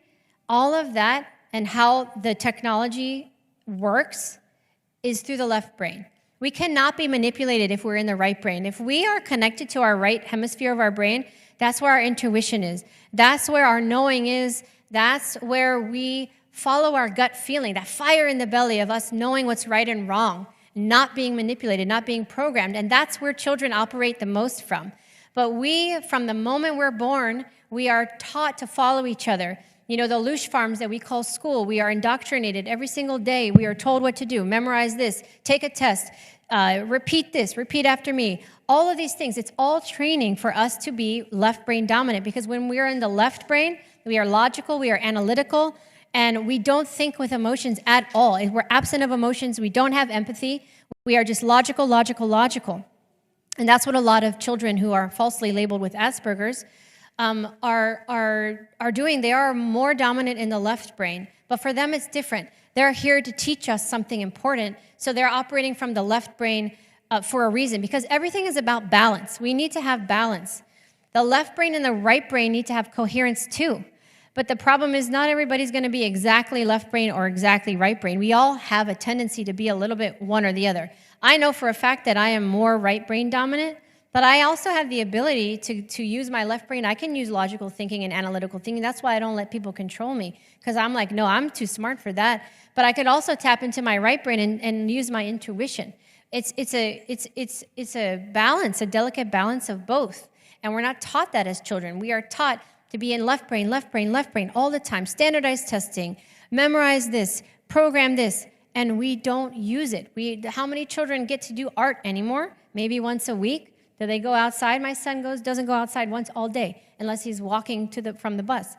all of that, and how the technology works is through the left brain. We cannot be manipulated if we're in the right brain. If we are connected to our right hemisphere of our brain, that's where our intuition is. That's where our knowing is. That's where we follow our gut feeling, that fire in the belly of us knowing what's right and wrong, not being manipulated, not being programmed. And that's where children operate the most from. But we, from the moment we're born, we are taught to follow each other. You know, the loosh farms that we call school, we are indoctrinated every single day. We are told what to do. Memorize this, take a test, repeat this, repeat after me. All of these things, it's all training for us to be left brain dominant, because when we are in the left brain, we are logical, we are analytical, and we don't think with emotions at all. We're absent of emotions. We don't have empathy. We are just logical, logical, logical. And that's what a lot of children who are falsely labeled with Asperger's are doing. They are more dominant in the left brain. But for them, it's different. They're here to teach us something important. So they're operating from the left brain for a reason, because everything is about balance. We need to have balance. The left brain and the right brain need to have coherence too. But the problem is not everybody's going to be exactly left brain or exactly right brain. We all have a tendency to be a little bit one or the other. I know for a fact that I am more right brain dominant, but I also have the ability to use my left brain. I can use logical thinking and analytical thinking. That's why I don't let people control me, because I'm like, no, I'm too smart for that. But I could also tap into my right brain and use my intuition. It's a balance, a delicate balance of both. And we're not taught that as children. We are taught to be in left brain, left brain, left brain all the time. Standardized testing, memorize this, program this, and we don't use it. How many children get to do art anymore? Maybe once a week. Do they go outside? My son doesn't go outside once all day unless he's walking from the bus.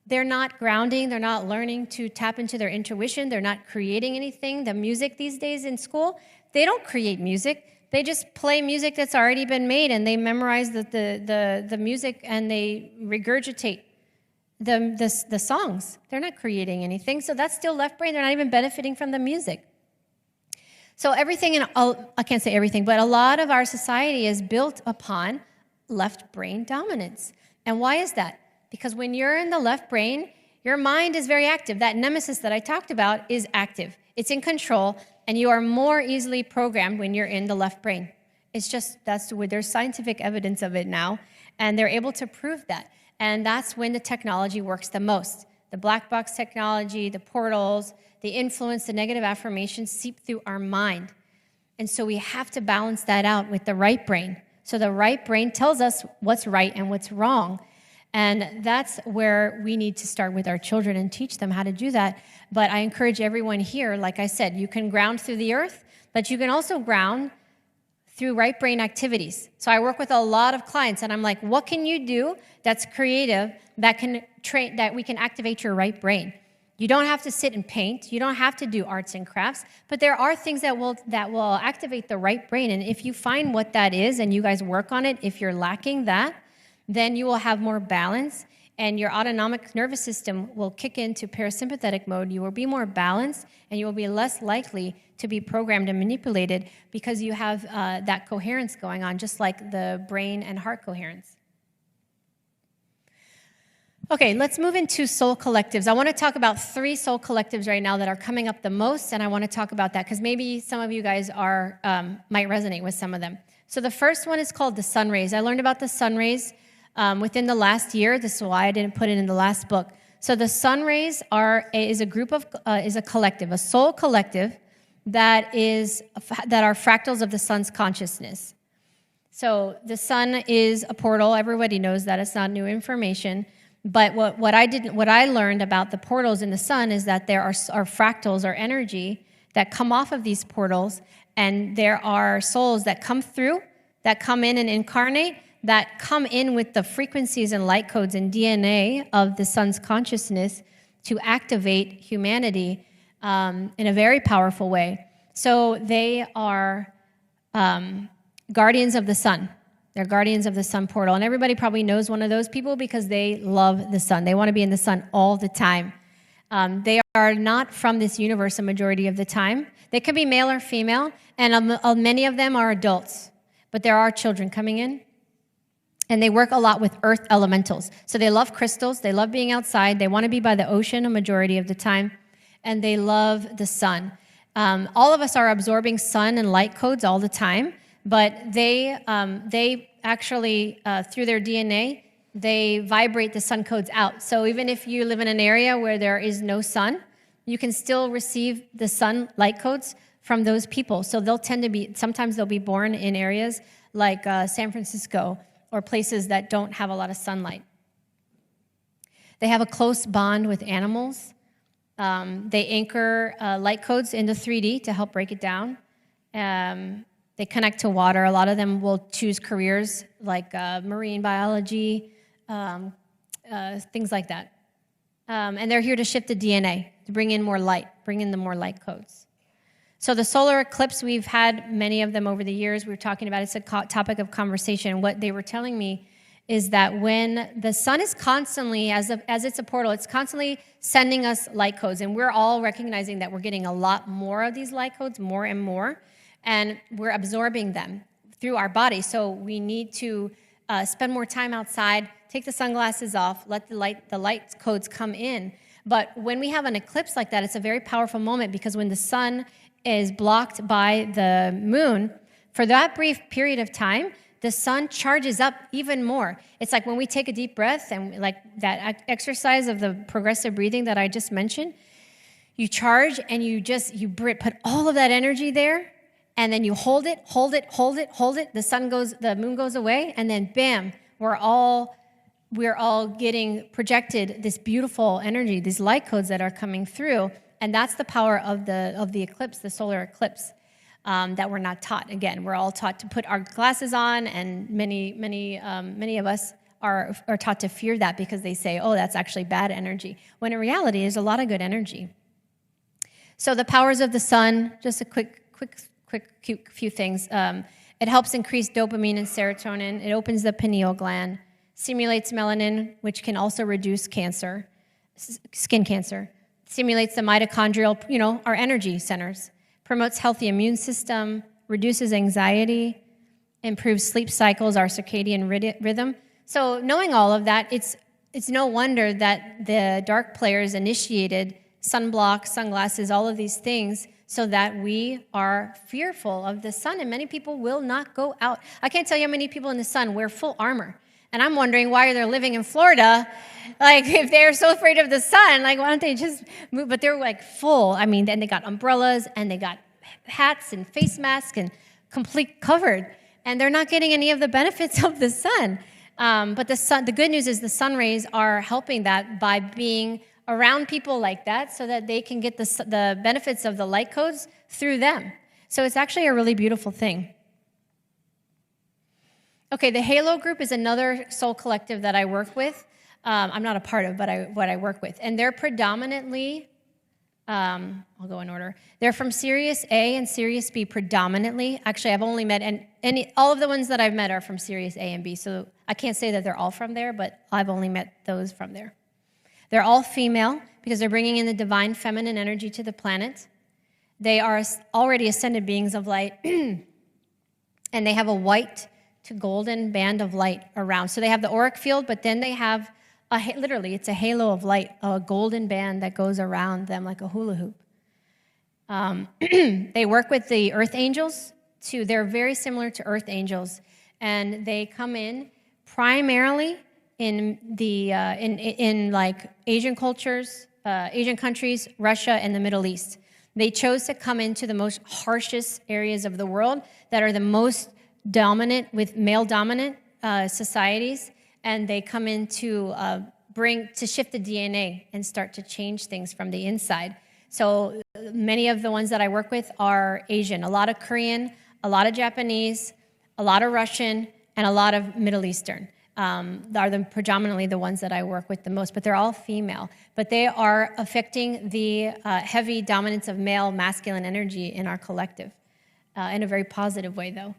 They're not grounding. They're not learning to tap into their intuition. They're not creating anything. The music these days in school, they don't create music. They just play music that's already been made, and they memorize the music, and they regurgitate the songs. They're not creating anything. So that's still left brain. They're not even benefiting from the music. So everything, I can't say everything, but a lot of our society is built upon left brain dominance. And why is that? Because when you're in the left brain, your mind is very active. That nemesis that I talked about is active. It's in control, and you are more easily programmed when you're in the left brain. It's just, there's scientific evidence of it now, and they're able to prove that. And that's when the technology works the most. The black box technology, the portals, the influence, the negative affirmations seep through our mind. And so we have to balance that out with the right brain. So the right brain tells us what's right and what's wrong. And that's where we need to start with our children and teach them how to do that. But I encourage everyone here, like I said, you can ground through the earth, but you can also ground through right brain activities. So I work with a lot of clients, and I'm like, what can you do that's creative, that we can activate your right brain? You don't have to sit and paint. You don't have to do arts and crafts, but there are things that will activate the right brain. And if you find what that is and you guys work on it, if you're lacking that, then you will have more balance, and your autonomic nervous system will kick into parasympathetic mode. You will be more balanced, and you will be less likely to be programmed and manipulated, because you have that coherence going on, just like the brain and heart coherence. Okay, let's move into soul collectives. I want to talk about 3 soul collectives right now that are coming up the most, and I want to talk about that because maybe some of you guys might resonate with some of them. So the first one is called the sun rays. I learned about the sun rays within the last year. This is why I didn't put it in the last book. So the sun rays is a collective, a soul collective that are fractals of the sun's consciousness. So the sun is a portal. Everybody knows that. It's not new information. But what I learned about the portals in the sun is that there are fractals or energy that come off of these portals, and there are souls that come through, that come in and incarnate, that come in with the frequencies and light codes and DNA of the sun's consciousness to activate humanity in a very powerful way. So they are guardians of the sun. They're guardians of the sun portal. And everybody probably knows one of those people because they love the sun. They want to be in the sun all the time. They are not from this universe a majority of the time. They could be male or female, and many of them are adults. But there are children coming in. And they work a lot with earth elementals. So they love crystals. They love being outside. They want to be by the ocean a majority of the time. And they love the sun. All of us are absorbing sun and light codes all the time, but they actually, through their DNA, they vibrate the sun codes out. So even if you live in an area where there is no sun, you can still receive the sun light codes from those people. So they'll tend to be, sometimes they'll be born in areas like San Francisco or places that don't have a lot of sunlight. They have a close bond with animals. They anchor light codes into 3D to help break it down. They connect to water. A lot of them will choose careers like marine biology, things like that. And they're here to shift the DNA, to bring in more light, bring in the more light codes. So the solar eclipse, we've had many of them over the years. We were talking about it's a topic of conversation. What they were telling me is that when the sun is constantly, as it's a portal, it's constantly sending us light codes, and we're all recognizing that we're getting a lot more of these light codes, more and more, and we're absorbing them through our body. So we need to spend more time outside, take the sunglasses off, let the light codes come in. But when we have an eclipse like that, it's a very powerful moment, because when the sun is blocked by the moon, for that brief period of time, the sun charges up even more. It's like when we take a deep breath, and like that exercise of the progressive breathing that I just mentioned, you charge and you put all of that energy there, and then you hold it. The moon goes away, and then bam, we're all getting projected this beautiful energy, these light codes that are coming through, and that's the power of the eclipse, the solar eclipse. That we're not taught. Again, we're all taught to put our glasses on, and many of us are taught to fear that, because they say, oh, that's actually bad energy, when in reality, there's a lot of good energy. So the powers of the sun, just a quick few things. It helps increase dopamine and serotonin. It opens the pineal gland, stimulates melanin, which can also reduce cancer, skin cancer, stimulates the mitochondrial, our energy centers, promotes healthy immune system, reduces anxiety, improves sleep cycles, our circadian rhythm. So knowing all of that, it's no wonder that the dark players initiated sunblock, sunglasses, all of these things, so that we are fearful of the sun, and many people will not go out. I can't tell you how many people in the sun wear full armor. And I'm wondering why they're living in Florida. Like, if they're so afraid of the sun, like, why don't they just move? But they're like full. I mean, then they got umbrellas, and they got hats and face masks and complete covered. And they're not getting any of the benefits of the sun. But the good news is the sun rays are helping that by being around people like that, so that they can get the benefits of the light codes through them. So it's actually a really beautiful thing. Okay, the Halo group is another soul collective that I work with. I'm not a part of, but what I work with. And they're predominantly, I'll go in order. They're from Sirius A and Sirius B predominantly. Actually, I've only met, and all of the ones that I've met are from Sirius A and B, so I can't say that they're all from there, but I've only met those from there. They're all female, because they're bringing in the divine feminine energy to the planet. They are already ascended beings of light, and they have a white to golden band of light around. So they have the auric field, but then they have literally, it's a halo of light, a golden band that goes around them like a hula hoop. They work with the earth angels too. They're very similar to earth angels, and they come in primarily in the in like Asian cultures, Asian countries, Russia, and the Middle East. They chose to come into the most harshest areas of the world that are the most dominant, with male-dominant societies, and they come in to shift the DNA and start to change things from the inside. So many of the ones that I work with are Asian, a lot of Korean, a lot of Japanese, a lot of Russian, and a lot of Middle Eastern. Are predominantly the ones that I work with the most, but they're all female. But they are affecting the heavy dominance of male masculine energy in our collective, in a very positive way, though.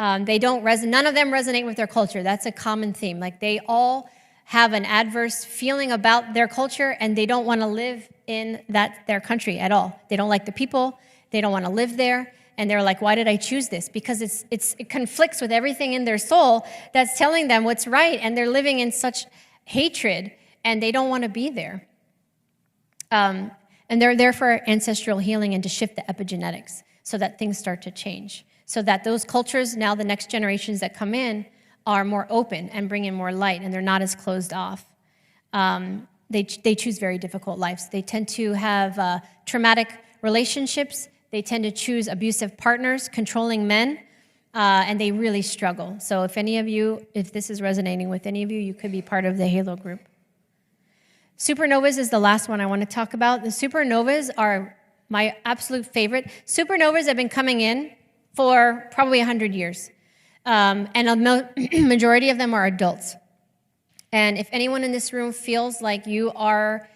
None of them resonate with their culture. That's a common theme. Like, they all have an adverse feeling about their culture, and they don't want to live in their country at all. They don't like the people. They don't want to live there. And they're like, why did I choose this? Because it conflicts with everything in their soul that's telling them what's right, and they're living in such hatred, and they don't want to be there. And they're there for ancestral healing and to shift the epigenetics so that things start to change. So that those cultures, now the next generations that come in, are more open and bring in more light, and they're not as closed off. They choose very difficult lives. They tend to have traumatic relationships. They tend to choose abusive partners, controlling men, and they really struggle. So if this is resonating with any of you, you could be part of the Halo group. Supernovas is the last one I want to talk about. The supernovas are my absolute favorite. Supernovas have been coming in for probably 100 years. And a majority of them are adults. And if anyone in this room feels like you are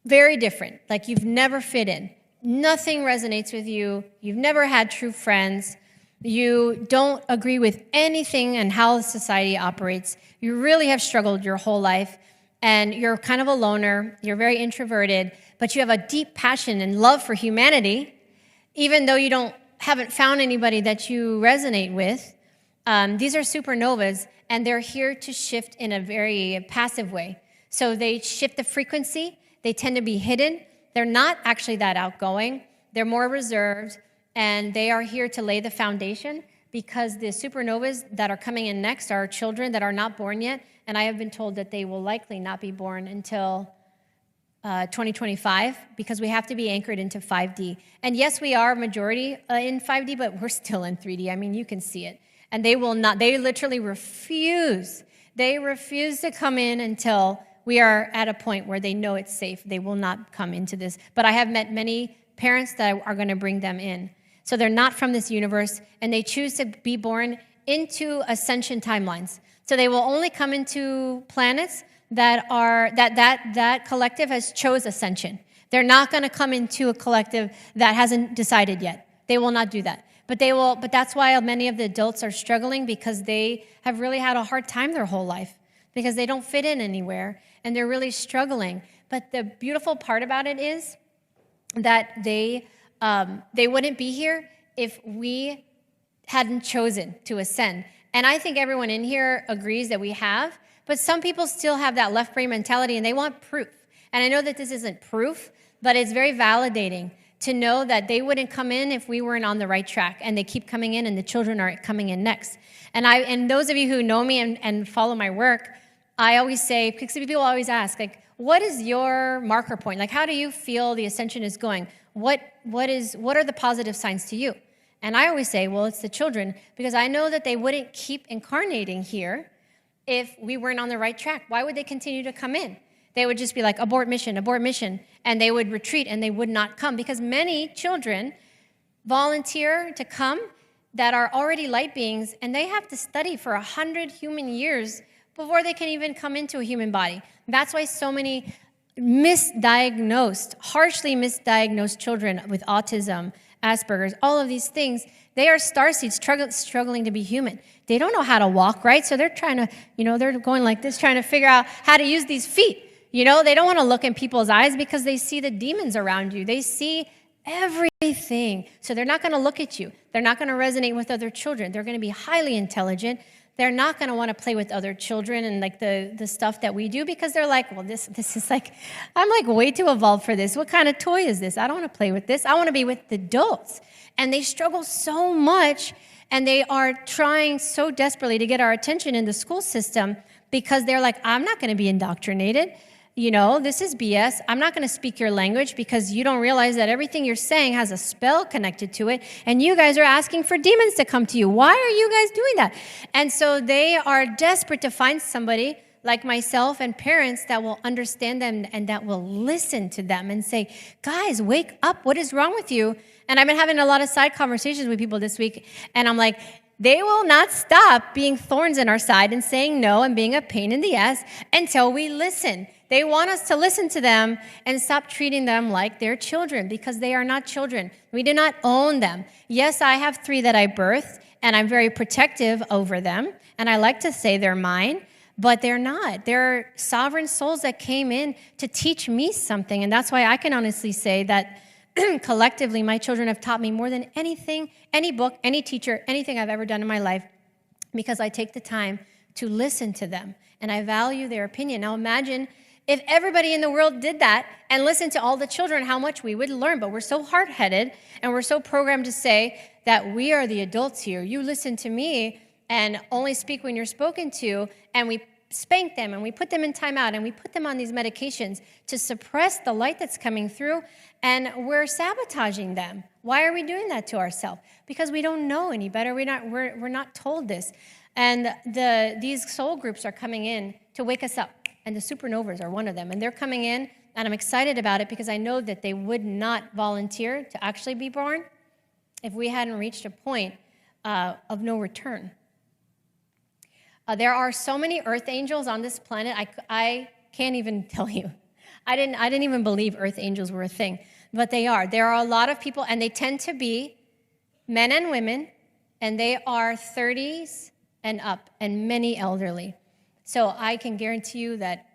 very different, like you've never fit in, nothing resonates with you, you've never had true friends, you don't agree with anything and how society operates, you really have struggled your whole life, and you're kind of a loner, you're very introverted, but you have a deep passion and love for humanity, even though you haven't found anybody that you resonate with. These are supernovas, and they're here to shift in a very passive way. So they shift the frequency. They tend to be hidden. They're not actually that outgoing. They're more reserved, and they are here to lay the foundation, because the supernovas that are coming in next are children that are not born yet, and I have been told that they will likely not be born until 2025, because we have to be anchored into 5D. And yes, we are majority in 5D, but we're still in 3D. I mean, you can see it. And they will not, they literally refuse. They refuse to come in until we are at a point where they know it's safe. They will not come into this. But I have met many parents that are going to bring them in. So they're not from this universe, and they choose to be born into ascension timelines. So they will only come into planets that collective has chose ascension. They're not going to come into a collective that hasn't decided yet. They will not do that. But that's why many of the adults are struggling, because they have really had a hard time their whole life, because they don't fit in anywhere, and they're really struggling. But the beautiful part about it is that they wouldn't be here if we hadn't chosen to ascend. And I think everyone in here agrees that we have, but some people still have that left brain mentality, and they want proof. And I know that this isn't proof, but it's very validating to know that they wouldn't come in if we weren't on the right track, and they keep coming in, and the children are coming in next. And those of you who know me and follow my work, I always say, because people always ask, like, what is your marker point? Like, how do you feel the ascension is going? What are the positive signs to you? And I always say, well, it's the children, because I know that they wouldn't keep incarnating here if we weren't on the right track. Why would they continue to come in? They would just be like, abort mission, and they would retreat, and they would not come, because many children volunteer to come that are already light beings, and they have to study for 100 human years before they can even come into a human body. That's why so many harshly misdiagnosed children with autism, Asperger's, all of these things, they are starseeds struggling to be human. They don't know how to walk, right? So they're trying to, they're going like this, trying to figure out how to use these feet. They don't want to look in people's eyes, because they see the demons around you. They see everything. So they're not going to look at you. They're not going to resonate with other children. They're going to be highly intelligent. They're not going to want to play with other children and like the stuff that we do, because they're like, well, this is like, I'm like way too evolved for this. What kind of toy is this? I don't want to play with this. I want to be with the adults. And they struggle so much, and they are trying so desperately to get our attention in the school system, because they're like, I'm not going to be indoctrinated. This is BS. I'm not going to speak your language, because you don't realize that everything you're saying has a spell connected to it, and you guys are asking for demons to come to you. Why are you guys doing that? And so they are desperate to find somebody like myself and parents that will understand them and that will listen to them and say, guys, wake up. What is wrong with you? And I've been having a lot of side conversations with people this week, and I'm like, they will not stop being thorns in our side and saying no and being a pain in the ass until we listen. They want us to listen to them and stop treating them like they're children, because they are not children. We do not own them. Yes, I have 3 that I birthed, and I'm very protective over them, and I like to say they're mine, but they're not. They're sovereign souls that came in to teach me something, and that's why I can honestly say that collectively, my children have taught me more than anything, any book, any teacher, anything I've ever done in my life, because I take the time to listen to them, and I value their opinion. Now imagine If everybody in the world did that and listened to all the children, how much we would learn. But we're so hard-headed and we're so programmed to say that we are the adults here. You listen to me and only speak when you're spoken to, and we spank them and we put them in timeout and we put them on these medications to suppress the light that's coming through, and we're sabotaging them. Why are we doing that to ourselves? Because we don't know any better. We're not told this. And these soul groups are coming in to wake us up, and the supernovas are one of them. And they're coming in, and I'm excited about it because I know that they would not volunteer to actually be born if we hadn't reached a point of no return. There are so many earth angels on this planet, I can't even tell you. I didn't even believe earth angels were a thing, but they are. There are a lot of people, and they tend to be men and women, and they are 30s and up, and many elderly. So I can guarantee you that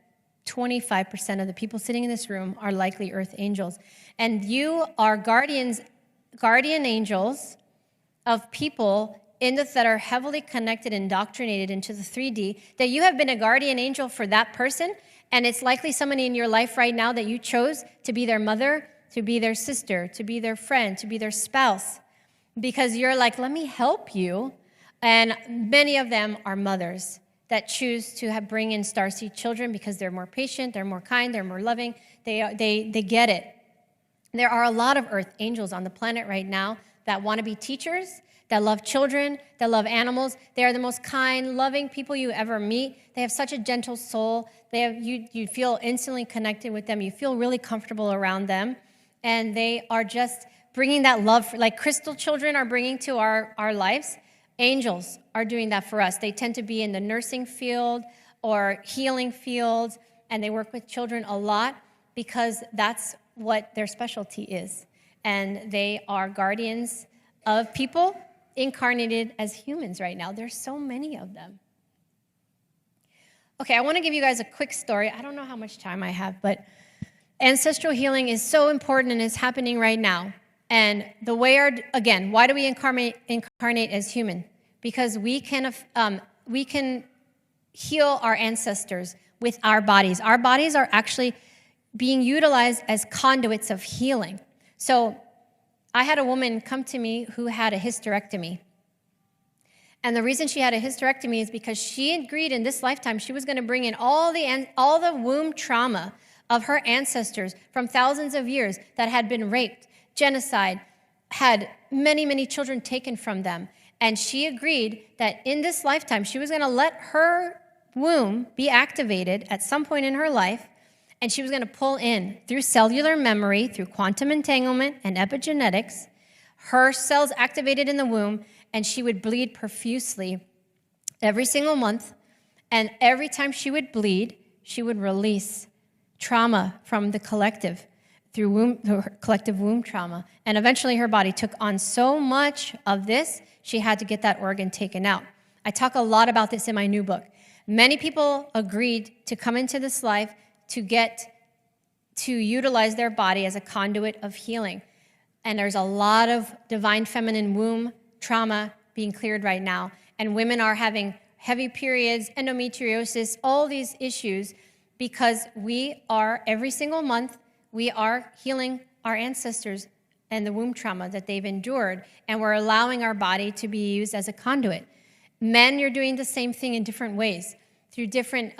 25% of the people sitting in this room are likely earth angels. And you are guardian angels of people that are heavily connected, indoctrinated into the 3D, that you have been a guardian angel for that person, and it's likely somebody in your life right now that you chose to be their mother, to be their sister, to be their friend, to be their spouse, because you're like, let me help you. And many of them are mothers that choose to bring in starseed children because they're more patient, they're more kind, they're more loving, they get it. There are a lot of earth angels on the planet right now that want to be teachers, that love children, that love animals. They are the most kind, loving people you ever meet. They have such a gentle soul. You feel instantly connected with them. You feel really comfortable around them. And they are just bringing that love, like crystal children are bringing to our lives. Angels are doing that for us. They tend to be in the nursing field or healing fields, and they work with children a lot because that's what their specialty is. And they are guardians of people incarnated as humans right now. There's so many of them. Okay, I want to give you guys a quick story. I don't know how much time I have, but ancestral healing is so important and is happening right now. And the way why do we incarnate as human? Because we can heal our ancestors with our bodies. Our bodies are actually being utilized as conduits of healing. So I had a woman come to me who had a hysterectomy. And the reason she had a hysterectomy is because she agreed in this lifetime she was going to bring in all the womb trauma of her ancestors from thousands of years that had been raped, genocide, had many, many children taken from them. And she agreed that in this lifetime she was going to let her womb be activated at some point in her life, and she was going to pull in, through cellular memory, through quantum entanglement and epigenetics, her cells activated in the womb, and she would bleed profusely every single month. And every time she would bleed, she would release trauma from the collective through collective womb trauma. And eventually her body took on so much of this, she had to get that organ taken out. I talk a lot about this in my new book. Many people agreed to come into this life to utilize their body as a conduit of healing. And there's a lot of divine feminine womb trauma being cleared right now. And women are having heavy periods, endometriosis, all these issues, because we are, every single month, we are healing our ancestors and the womb trauma that they've endured, and we're allowing our body to be used as a conduit. Men, you're doing the same thing in different ways. Through different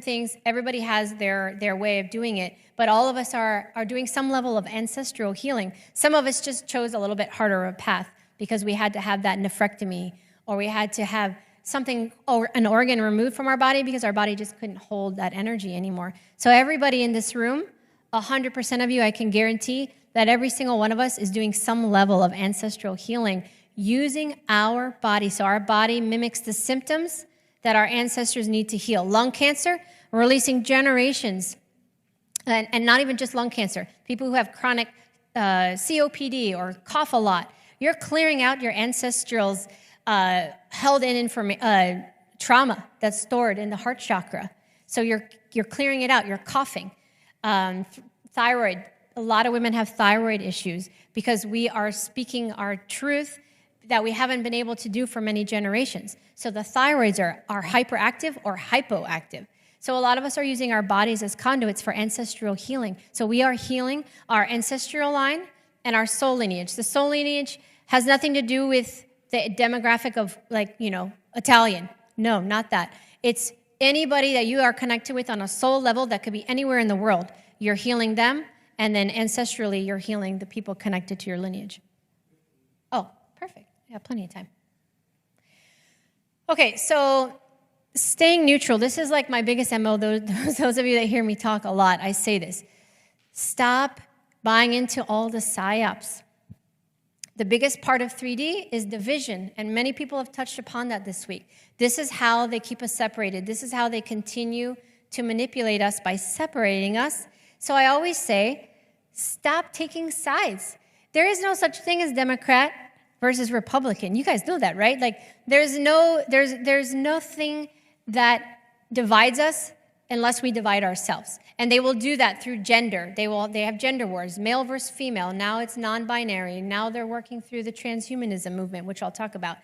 things. Everybody has their way of doing it, but all of us are doing some level of ancestral healing. Some of us just chose a little bit harder of a path because we had to have that nephrectomy, or we had to have something, or an organ removed from our body because our body just couldn't hold that energy anymore. So everybody in this room, 100% of you, I can guarantee that every single one of us is doing some level of ancestral healing using our body. So our body mimics the symptoms that our ancestors need to heal. Lung cancer, releasing generations, and not even just lung cancer. People who have chronic COPD or cough a lot, you're clearing out your ancestral's held in trauma that's stored in the heart chakra. So you're clearing it out, you're coughing. Thyroid, a lot of women have thyroid issues because we are speaking our truth that we haven't been able to do for many generations. So the thyroids are hyperactive or hypoactive. So a lot of us are using our bodies as conduits for ancestral healing. So we are healing our ancestral line and our soul lineage. The soul lineage has nothing to do with the demographic of, like, Italian. No, not that. It's anybody that you are connected with on a soul level that could be anywhere in the world. You're healing them, and then ancestrally, you're healing the people connected to your lineage. Oh, perfect. Yeah, plenty of time. Okay, so staying neutral. This is like my biggest MO. Those of you that hear me talk a lot, I say this. Stop buying into all the psyops. The biggest part of 3D is division, and many people have touched upon that this week. This is how they keep us separated. This is how they continue to manipulate us by separating us. So I always say, stop taking sides. There is no such thing as Democrat versus Republican. You guys know that, right? Like, there's nothing that divides us unless we divide ourselves. And they will do that through gender. They have gender wars, male versus female. Now it's non-binary. Now they're working through the transhumanism movement, which I'll talk about.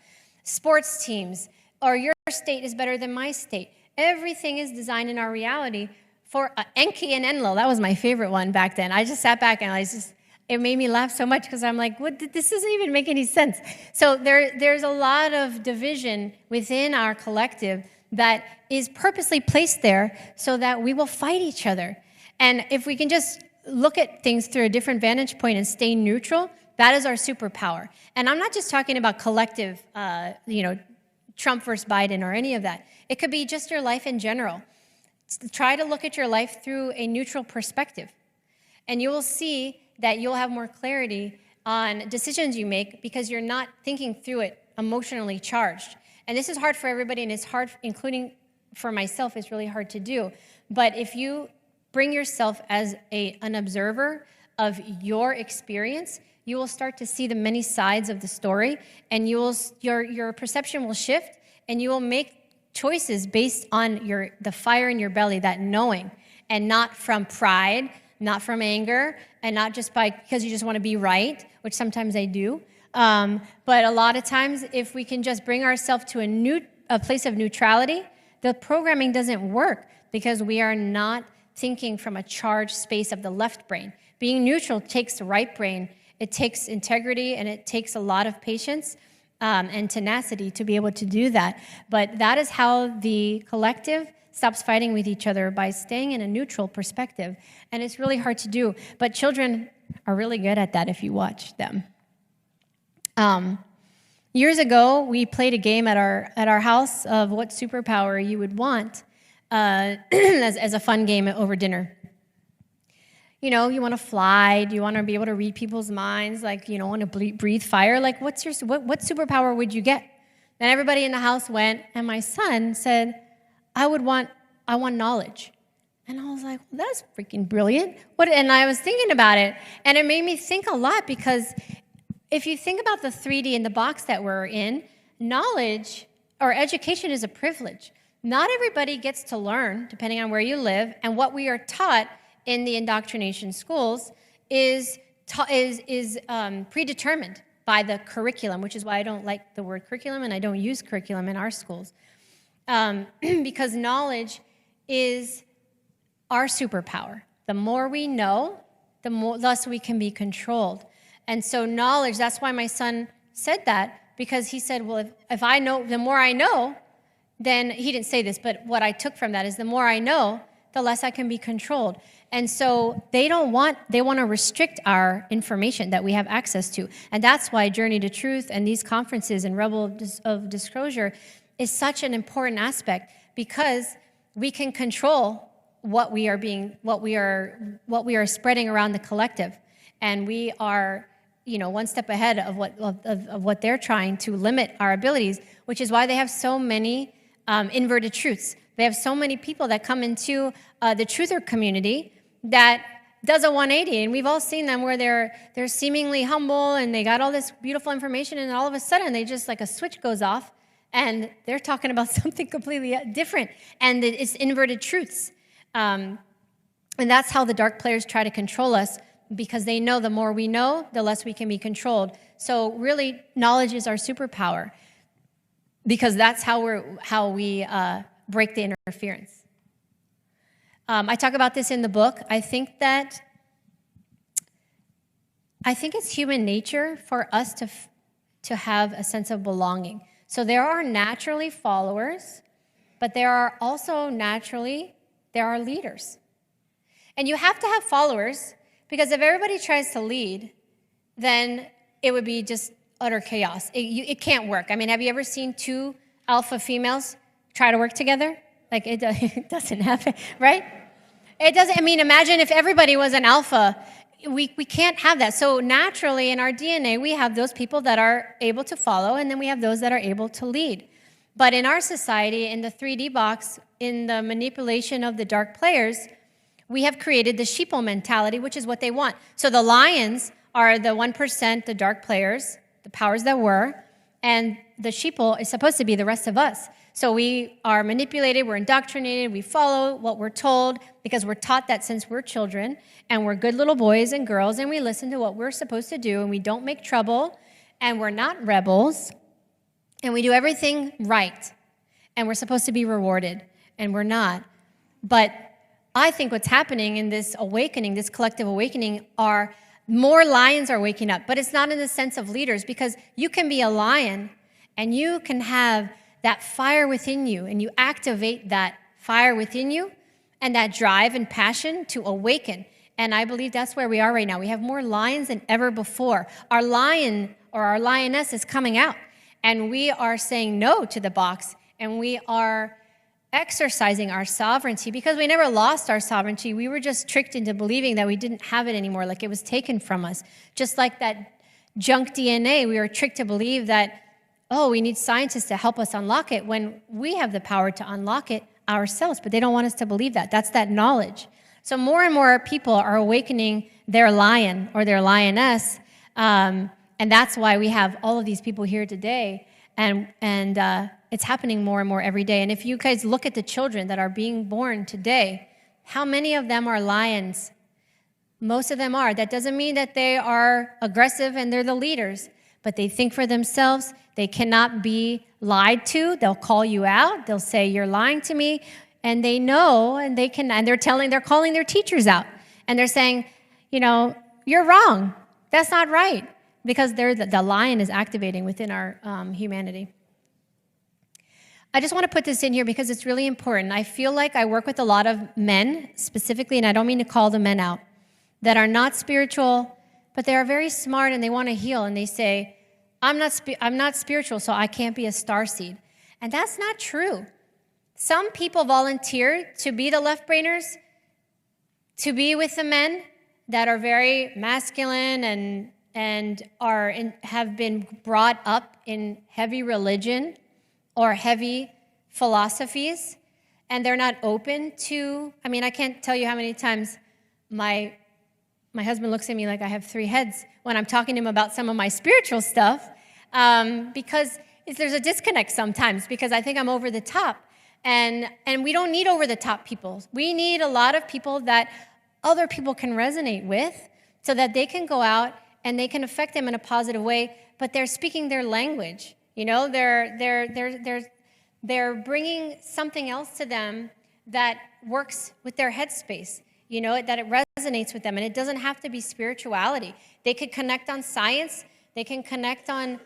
Sports teams, or your state is better than my state. Everything is designed in our reality for Enki and Enlil. That was my favorite one back then. I just sat back and it made me laugh so much because I'm like, this doesn't even make any sense. So there's a lot of division within our collective that is purposely placed there so that we will fight each other. And if we can just look at things through a different vantage point and stay neutral, that is our superpower. And I'm not just talking about collective, Trump versus Biden or any of that. It could be just your life in general. Try to look at your life through a neutral perspective. And you will see that you'll have more clarity on decisions you make because you're not thinking through it emotionally charged. And this is hard for everybody, and it's hard, including for myself, it's really hard to do. But if you bring yourself as an observer of your experience, you will start to see the many sides of the story, and your perception will shift, and you will make choices based on the fire in your belly, that knowing, and not from pride, not from anger, and not just because you just want to be right, which sometimes I do. But a lot of times, if we can just bring ourselves to a place of neutrality, the programming doesn't work because we are not thinking from a charged space of the left brain. Being neutral takes the right brain. It takes integrity, and it takes a lot of patience and tenacity to be able to do that. But that is how the collective stops fighting with each other, by staying in a neutral perspective. And it's really hard to do. But children are really good at that if you watch them. Years ago, we played a game at our house of what superpower you would want as a fun game over dinner. You want to fly. Do you want to be able to read people's minds? Like, want to breathe fire? Like, what superpower would you get? And everybody in the house went, and my son said, I want knowledge. And I was like, well, that's freaking brilliant. And I was thinking about it, and it made me think a lot, because if you think about the 3D in the box that we're in, knowledge or education is a privilege. Not everybody gets to learn, depending on where you live, and what we are taught in the indoctrination schools is predetermined by the curriculum, which is why I don't like the word curriculum, and I don't use curriculum in our schools. Because knowledge is our superpower. The more we know, the less we can be controlled. And so knowledge, that's why my son said that, because he said, well, if I know, the more I know, then, he didn't say this, but what I took from that is the more I know, the less I can be controlled. And so they want to restrict our information that we have access to. And that's why Journey to Truth and these conferences and Rebel of Disclosure is such an important aspect, because we can control what we are spreading around the collective. And we are, one step ahead of what they're trying to limit our abilities, which is why they have so many inverted truths. They have so many people that come into the truther community that does a 180, and we've all seen them where they're seemingly humble and they got all this beautiful information, and all of a sudden they just, like, a switch goes off and they're talking about something completely different, and it's inverted truths. And that's how the dark players try to control us, because they know the more we know, the less we can be controlled. So really, knowledge is our superpower, because that's how we break the interference. I talk about this in the book. I think it's human nature for us to have a sense of belonging. So there are naturally followers, but there are also there are leaders. And you have to have followers, because if everybody tries to lead, then it would be just utter chaos. It can't work. I mean, have you ever seen two alpha females try to work together? Like, it doesn't happen, right? It doesn't. I mean, imagine if everybody was an alpha. We can't have that. So naturally, in our DNA, we have those people that are able to follow, and then we have those that are able to lead. But in our society, in the 3D box, in the manipulation of the dark players, we have created the sheeple mentality, which is what they want. So the lions are the 1%, the dark players, the powers that were, and the sheeple is supposed to be the rest of us. So we are manipulated, we're indoctrinated, we follow what we're told because we're taught that since we're children, and we're good little boys and girls, and we listen to what we're supposed to do, and we don't make trouble, and we're not rebels, and we do everything right, and we're supposed to be rewarded, and we're not. But I think what's happening in this awakening, this collective awakening, are more lions are waking up. But it's not in the sense of leaders, because you can be a lion and you can have that fire within you, and you activate that fire within you and that drive and passion to awaken. And I believe that's where we are right now. We have more lions than ever before. Our lion or our lioness is coming out, and we are saying no to the box, and we are exercising our sovereignty, because we never lost our sovereignty. We were just tricked into believing that we didn't have it anymore, like it was taken from us. Just like that junk DNA, we were tricked to believe that, oh, we need scientists to help us unlock it, when we have the power to unlock it ourselves, but they don't want us to believe that. That's that knowledge. So more and more people are awakening their lion or their lioness, and that's why we have all of these people here today, and it's happening more and more every day. And if you guys look at the children that are being born today, how many of them are lions? Most of them are. That doesn't mean that they are aggressive and they're the leaders, but they think for themselves. They cannot be lied to. They'll call you out. They'll say, you're lying to me. And they know, and they're calling their teachers out. And they're saying, you're wrong. That's not right. Because the lion is activating within our humanity. I just want to put this in here because it's really important. I feel like I work with a lot of men specifically, and I don't mean to call the men out, that are not spiritual, but they are very smart and they want to heal. And they say, I'm not spiritual, so I can't be a starseed. And that's not true. Some people volunteer to be the left-brainers, to be with the men that are very masculine and have been brought up in heavy religion or heavy philosophies, and they're not open to, I can't tell you how many times my husband looks at me like I have 3 heads when I'm talking to him about some of my spiritual stuff, because there's a disconnect sometimes, because I think I'm over the top. And we don't need over-the-top people. We need a lot of people that other people can resonate with, so that they can go out and they can affect them in a positive way, but they're speaking their language. They're bringing something else to them that works with their headspace, that it resonates with them. And it doesn't have to be spirituality. They could connect on science. They can connect on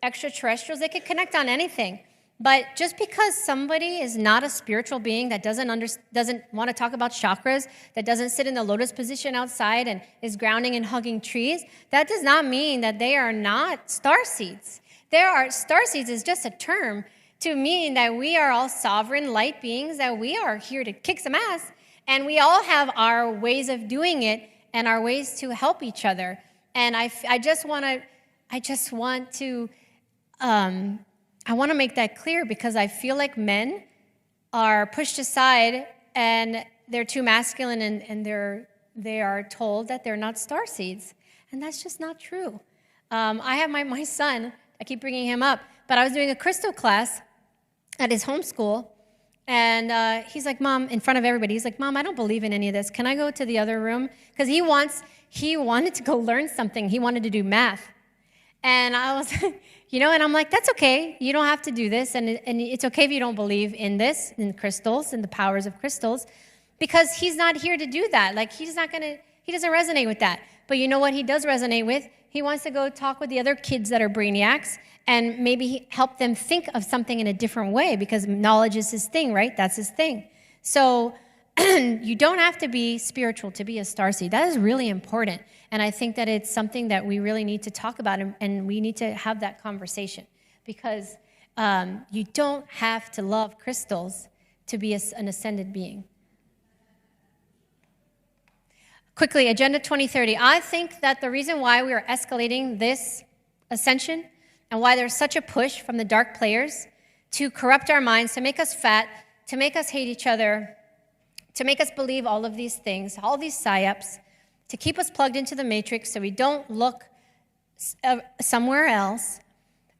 extraterrestrials. They could connect on anything. But just because somebody is not a spiritual being, that doesn't want to talk about chakras, that doesn't sit in the lotus position outside and is grounding and hugging trees, that does not mean that they are not starseeds. Starseeds is just a term to mean that we are all sovereign light beings, that we are here to kick some ass, and we all have our ways of doing it and our ways to help each other. And I just want to make that clear, because I feel like men are pushed aside and they're too masculine, and they are told that they're not starseeds. And that's just not true. I have my son, I keep bringing him up, but I was doing a crystal class at his homeschool, and he's like, Mom, in front of everybody, he's like, Mom, I don't believe in any of this. Can I go to the other room? Because he wanted to go learn something. He wanted to do math. And I was, and I'm like, that's okay. You don't have to do this. And it's okay if you don't believe in this, in crystals, and the powers of crystals. because he's not here to do that. Like, he doesn't resonate with that. But you know what he does resonate with? He wants to go talk with the other kids that are brainiacs and maybe help them think of something in a different way, because knowledge is his thing, right? That's his thing. So you don't have to be spiritual to be a starseed. That is really important. And I think that it's something that we really need to talk about, and we need to have that conversation, because you don't have to love crystals to be an ascended being. Quickly, Agenda 2030. I think that the reason why we are escalating this ascension and why there's such a push from the dark players to corrupt our minds, to make us fat, to make us hate each other, to make us believe all of these things, all these psyops, to keep us plugged into the matrix so we don't look somewhere else,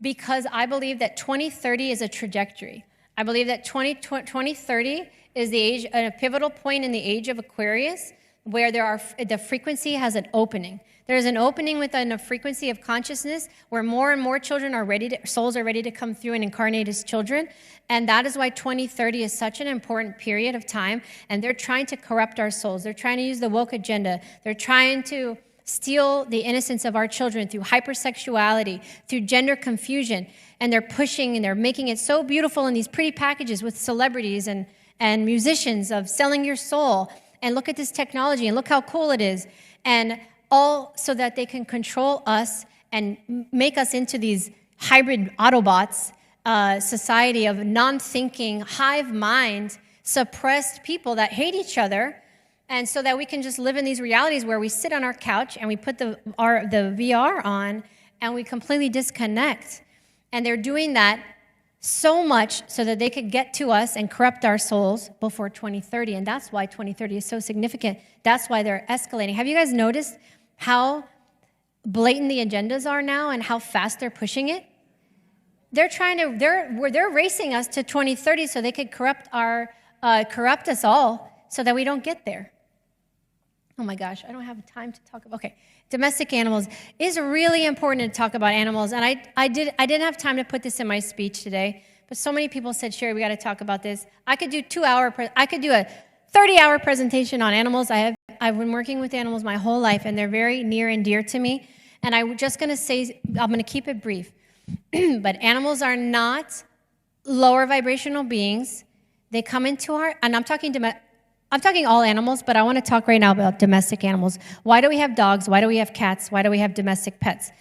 because I believe that 2030 is a trajectory. I believe that 2030 is the age, a pivotal point in the age of Aquarius, where the frequency has an opening. There's an opening within a frequency of consciousness where more and more souls are ready to come through and incarnate as children. And that is why 2030 is such an important period of time. And they're trying to corrupt our souls. They're trying to use the woke agenda. They're trying to steal the innocence of our children through hypersexuality, through gender confusion. And they're pushing and they're making it so beautiful in these pretty packages with celebrities and musicians of selling your soul. And look at this technology, and look how cool it is. And all so that they can control us and make us into these hybrid Autobots, society of non-thinking, hive mind, suppressed people that hate each other. And so that we can just live in these realities where we sit on our couch and we put the VR on and we completely disconnect. And they're doing that so much so that they could get to us and corrupt our souls before 2030. And that's why 2030 is so significant. That's why they're escalating. Have you guys noticed how blatant the agendas are now and how fast they're pushing it? They're racing us to 2030 so they could corrupt us all so that we don't get there. Oh my gosh, I don't have time to talk about. Okay, domestic animals is really important to talk about animals, and I didn't have time to put this in my speech today, but so many people said, Sherri, we got to talk about this. I could do I could do a 30-hour presentation on animals. I've been working with animals my whole life, and they're very near and dear to me. And I'm just going to say, I'm going to keep it brief, but animals are not lower vibrational beings. They come into and I'm talking all animals, but I want to talk right now about domestic animals. Why do we have dogs? Why do we have cats? Why do we have domestic pets?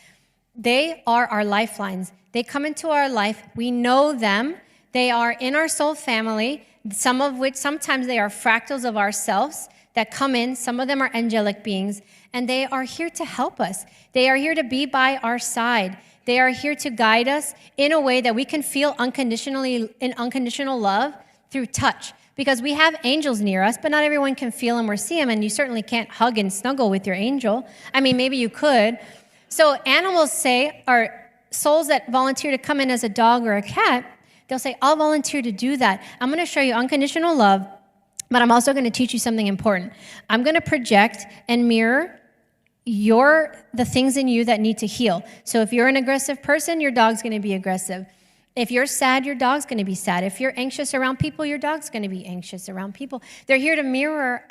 They are our lifelines. They come into our life. We know them. They are in our soul family, some of which sometimes they are fractals of ourselves that come in. Some of them are angelic beings, and they are here to help us. They are here to be by our side. They are here to guide us in a way that we can feel unconditional love through touch. Because we have angels near us, but not everyone can feel them or see them, and you certainly can't hug and snuggle with your angel. I mean, maybe you could. So animals are souls that volunteer to come in as a dog or a cat. They'll say, I'll volunteer to do that. I'm going to show you unconditional love, but I'm also going to teach you something important. I'm going to project and mirror the things in you that need to heal. So if you're an aggressive person, your dog's going to be aggressive. If you're sad, your dog's going to be sad. If you're anxious around people, your dog's going to be anxious around people. They're here to mirror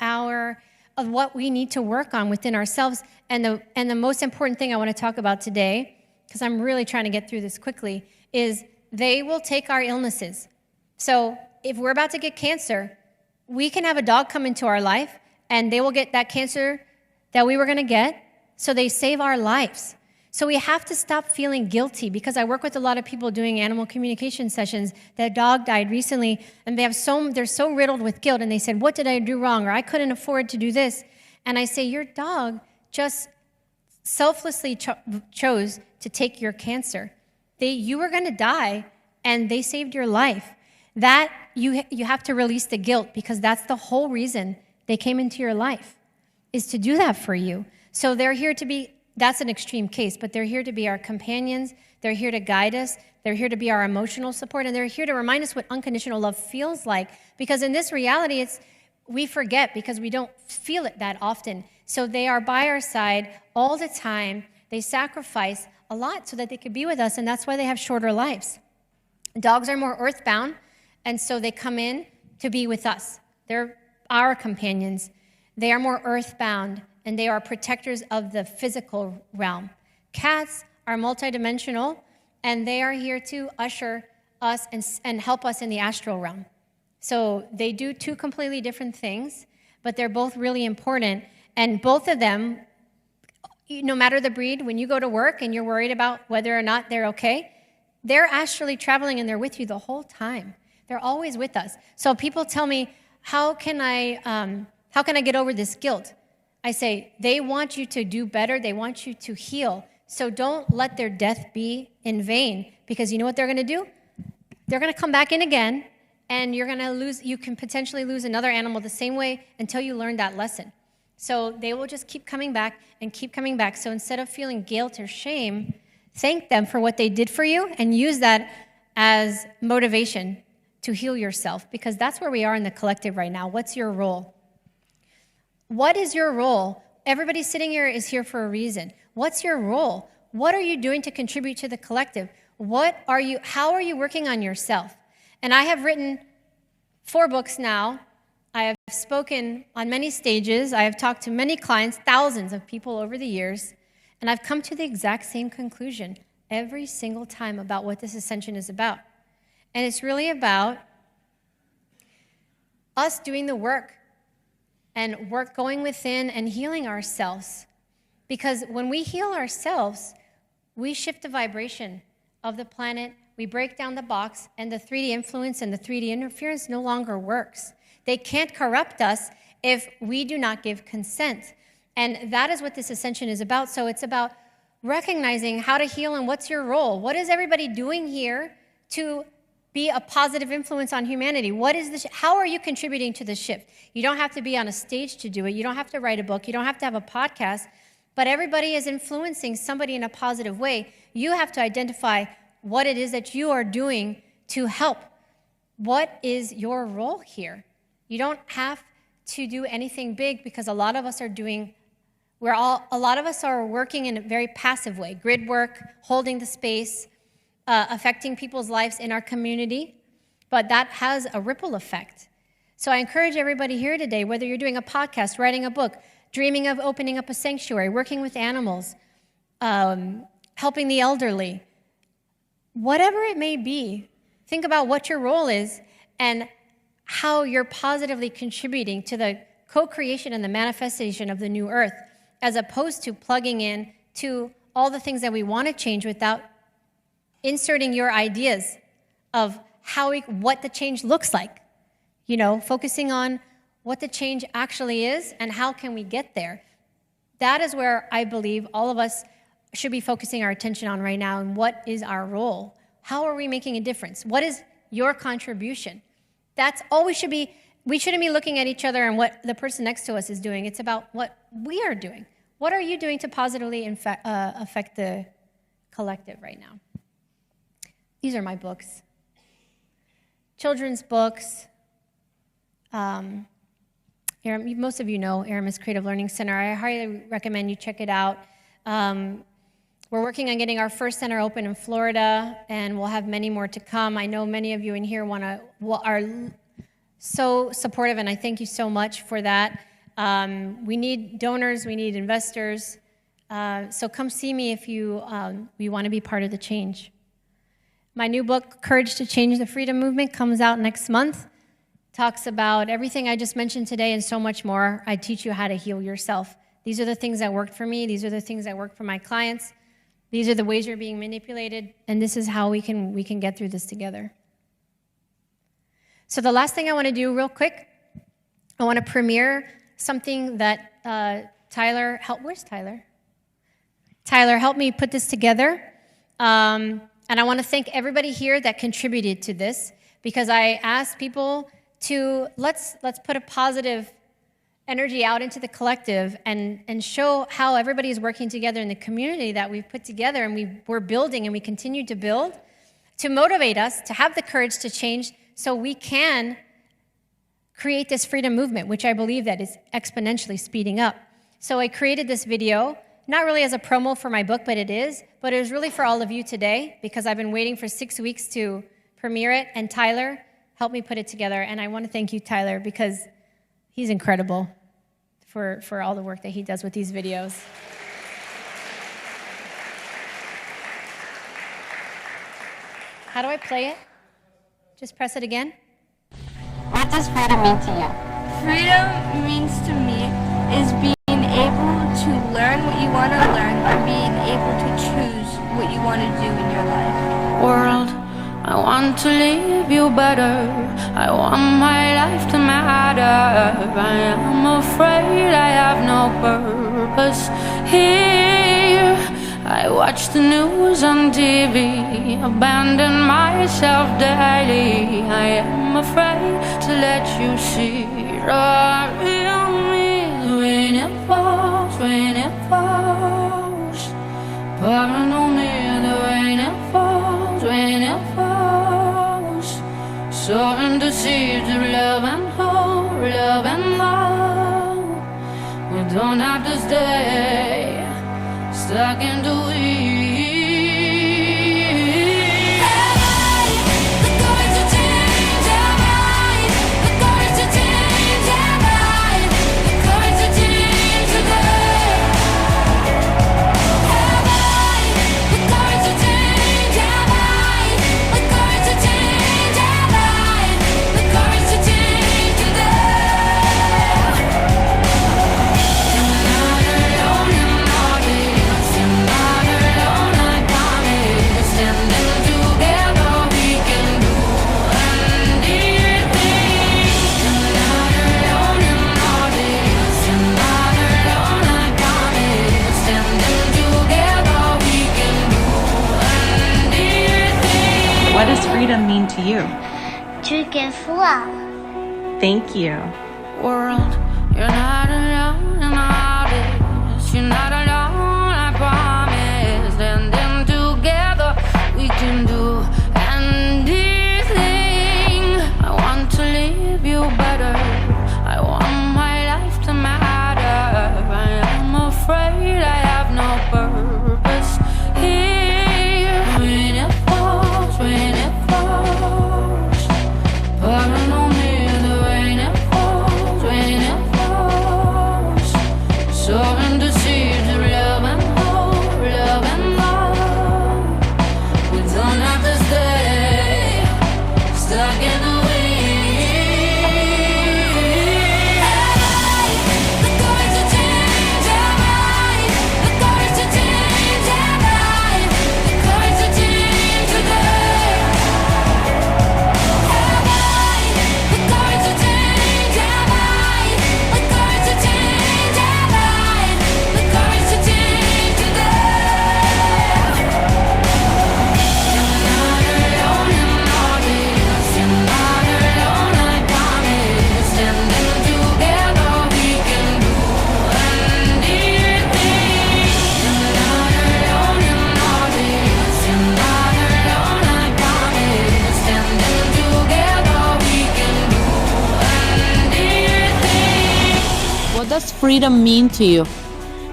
of what we need to work on within ourselves. And the most important thing I want to talk about today, because I'm really trying to get through this quickly, is they will take our illnesses. So if we're about to get cancer, we can have a dog come into our life, and they will get that cancer that we were going to get, so they save our lives. So we have to stop feeling guilty, because I work with a lot of people doing animal communication sessions. Their dog died recently, and they're so riddled with guilt, and they said, what did I do wrong? Or I couldn't afford to do this. And I say, your dog just selflessly chose to take your cancer. You were going to die, and they saved your life. That you have to release the guilt, because that's the whole reason they came into your life, is to do that for you. So they're here to be. That's an extreme case, but they're here to be our companions. They're here to guide us. They're here to be our emotional support, and they're here to remind us what unconditional love feels like. Because in this reality, we forget, because we don't feel it that often. So they are by our side all the time. They sacrifice a lot so that they could be with us, and that's why they have shorter lives. Dogs are more earthbound, and so they come in to be with us. our companions. They are more earthbound, and they are protectors of the physical realm. Cats are multidimensional, and they are here to usher us and help us in the astral realm. So they do two completely different things, but they're both really important. And both of them, no matter the breed, when you go to work and you're worried about whether or not they're okay, they're astrally traveling and they're with you the whole time. They're always with us. So people tell me, how can I get over this guilt? I say, they want you to do better. They want you to heal. So don't let their death be in vain, because you know what they're going to do? They're going to come back in again, and you can potentially lose another animal the same way until you learn that lesson. So they will just keep coming back and keep coming back. So instead of feeling guilt or shame, thank them for what they did for you and use that as motivation to heal yourself, because that's where we are in the collective right now. What's your role? What is your role? Everybody sitting here is here for a reason. What's your role? What are you doing to contribute to the collective? How are you working on yourself? And I have written 4 books now. I have spoken on many stages. I have talked to many clients, thousands of people over the years, and I've come to the exact same conclusion every single time about what this ascension is about. And it's really about us doing the work and going within and healing ourselves. Because when we heal ourselves, we shift the vibration of the planet, we break down the box, and the 3D influence and the 3D interference no longer works. They can't corrupt us if we do not give consent. And that is what this ascension is about. So it's about recognizing how to heal and what's your role. What is everybody doing here to be a positive influence on humanity? How are you contributing to the shift? You don't have to be on a stage to do it. You don't have to write a book. You don't have to have a podcast. But everybody is influencing somebody in a positive way. You have to identify what it is that you are doing to help. What is your role here? You don't have to do anything big, because a lot of us are working in a very passive way. Grid work, holding the space, affecting people's lives in our community, but that has a ripple effect. So I encourage everybody here today, whether you're doing a podcast, writing a book, dreaming of opening up a sanctuary, working with animals, helping the elderly, whatever it may be, think about what your role is and how you're positively contributing to the co-creation and the manifestation of the new earth, as opposed to plugging in to all the things that we want to change without inserting your ideas of what the change looks like. Focusing on what the change actually is and how can we get there. That is where I believe all of us should be focusing our attention on right now, and what is our role? How are we making a difference? What is your contribution? That's all we should be. We shouldn't be looking at each other and what the person next to us is doing. It's about what we are doing. What are you doing to positively affect the collective right now? These are my books. Children's books. Most of you know Aramis Creative Learning Center. I highly recommend you check it out. We're working on getting our first center open in Florida, and we'll have many more to come. I know many of you in here are so supportive, and I thank you so much for that. We need donors, we need investors. So come see me if you want to be part of the change. My new book, Courage to Change the Freedom Movement, comes out next month. Talks about everything I just mentioned today and so much more. I teach you how to heal yourself. These are the things that worked for me. These are the things that work for my clients. These are the ways you're being manipulated, and this is how we can get through this together. So the last thing I want to do real quick, I want to premiere something that where's Tyler? Tyler helped me put this together. And I want to thank everybody here that contributed to this, because I asked people to let's put a positive energy out into the collective and show how everybody is working together in the community that we've put together and we're building and we continue to build, to motivate us to have the courage to change so we can create this freedom movement, which I believe that is exponentially speeding up. So I created this video, not really as a promo for my book, but it was really for all of you today, because I've been waiting for 6 weeks to premiere it, and Tyler helped me put it together. And I want to thank you, Tyler, because He's incredible for all the work that he does with these videos. How do I play it? Just press it again? What does freedom mean to you? Freedom means to me is being able to learn what you want to learn and being able to choose what you want to do in your life. World, I want to leave you better. I want my life to matter. I am afraid I have no purpose here. I watch the news on TV, abandon myself daily. I am afraid to let you see the real me. When it falls, pouring on me. The rain it falls, soaring the seeds of love and hope, love and hope. We don't have to stay stuck in the weeds. What does freedom mean to you? To give love. Thank you. World, you're not alone in all this. You're not alone, I promise. And then together we can do anything. I want to leave you better. I want my life to matter. I am afraid I have no purpose here. When it falls, pouring on me. The rain it falls, soaring the seeds of love and hope, love and hope. We don't have to stay stuck in the weeds. The courage to change our mind, the courage to change our mind, the courage to change today. The courage to change our mind, the courage to change our mind, the courage to change today. You're not alone in all this. You're not alone, I promise. Standing together we can do anything. You're not alone in all this. You're not alone, I promise. Standing together we can do anything. What does freedom mean to you?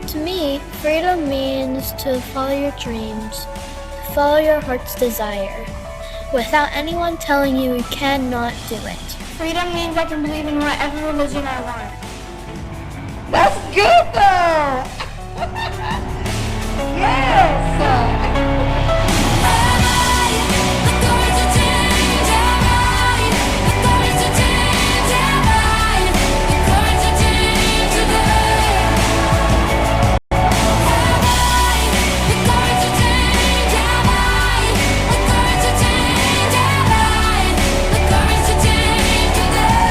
To me, freedom means to follow your dreams, to follow your heart's desire, without anyone telling you cannot do it. Freedom means I can believe in whatever religion I want. That's good though! Yes! The courage to change our mind, the courage to change our mind, the courage to change today. The courage to change our mind, the courage to change our mind, the courage to change today.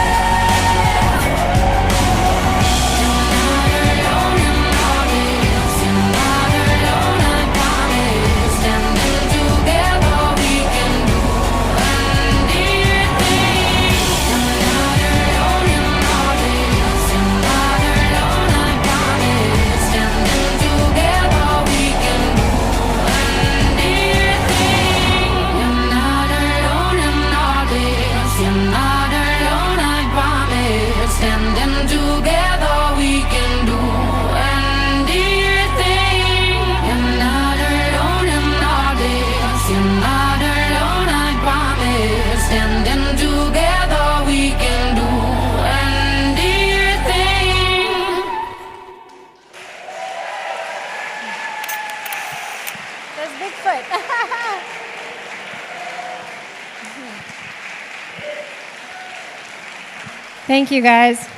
Thank you, guys.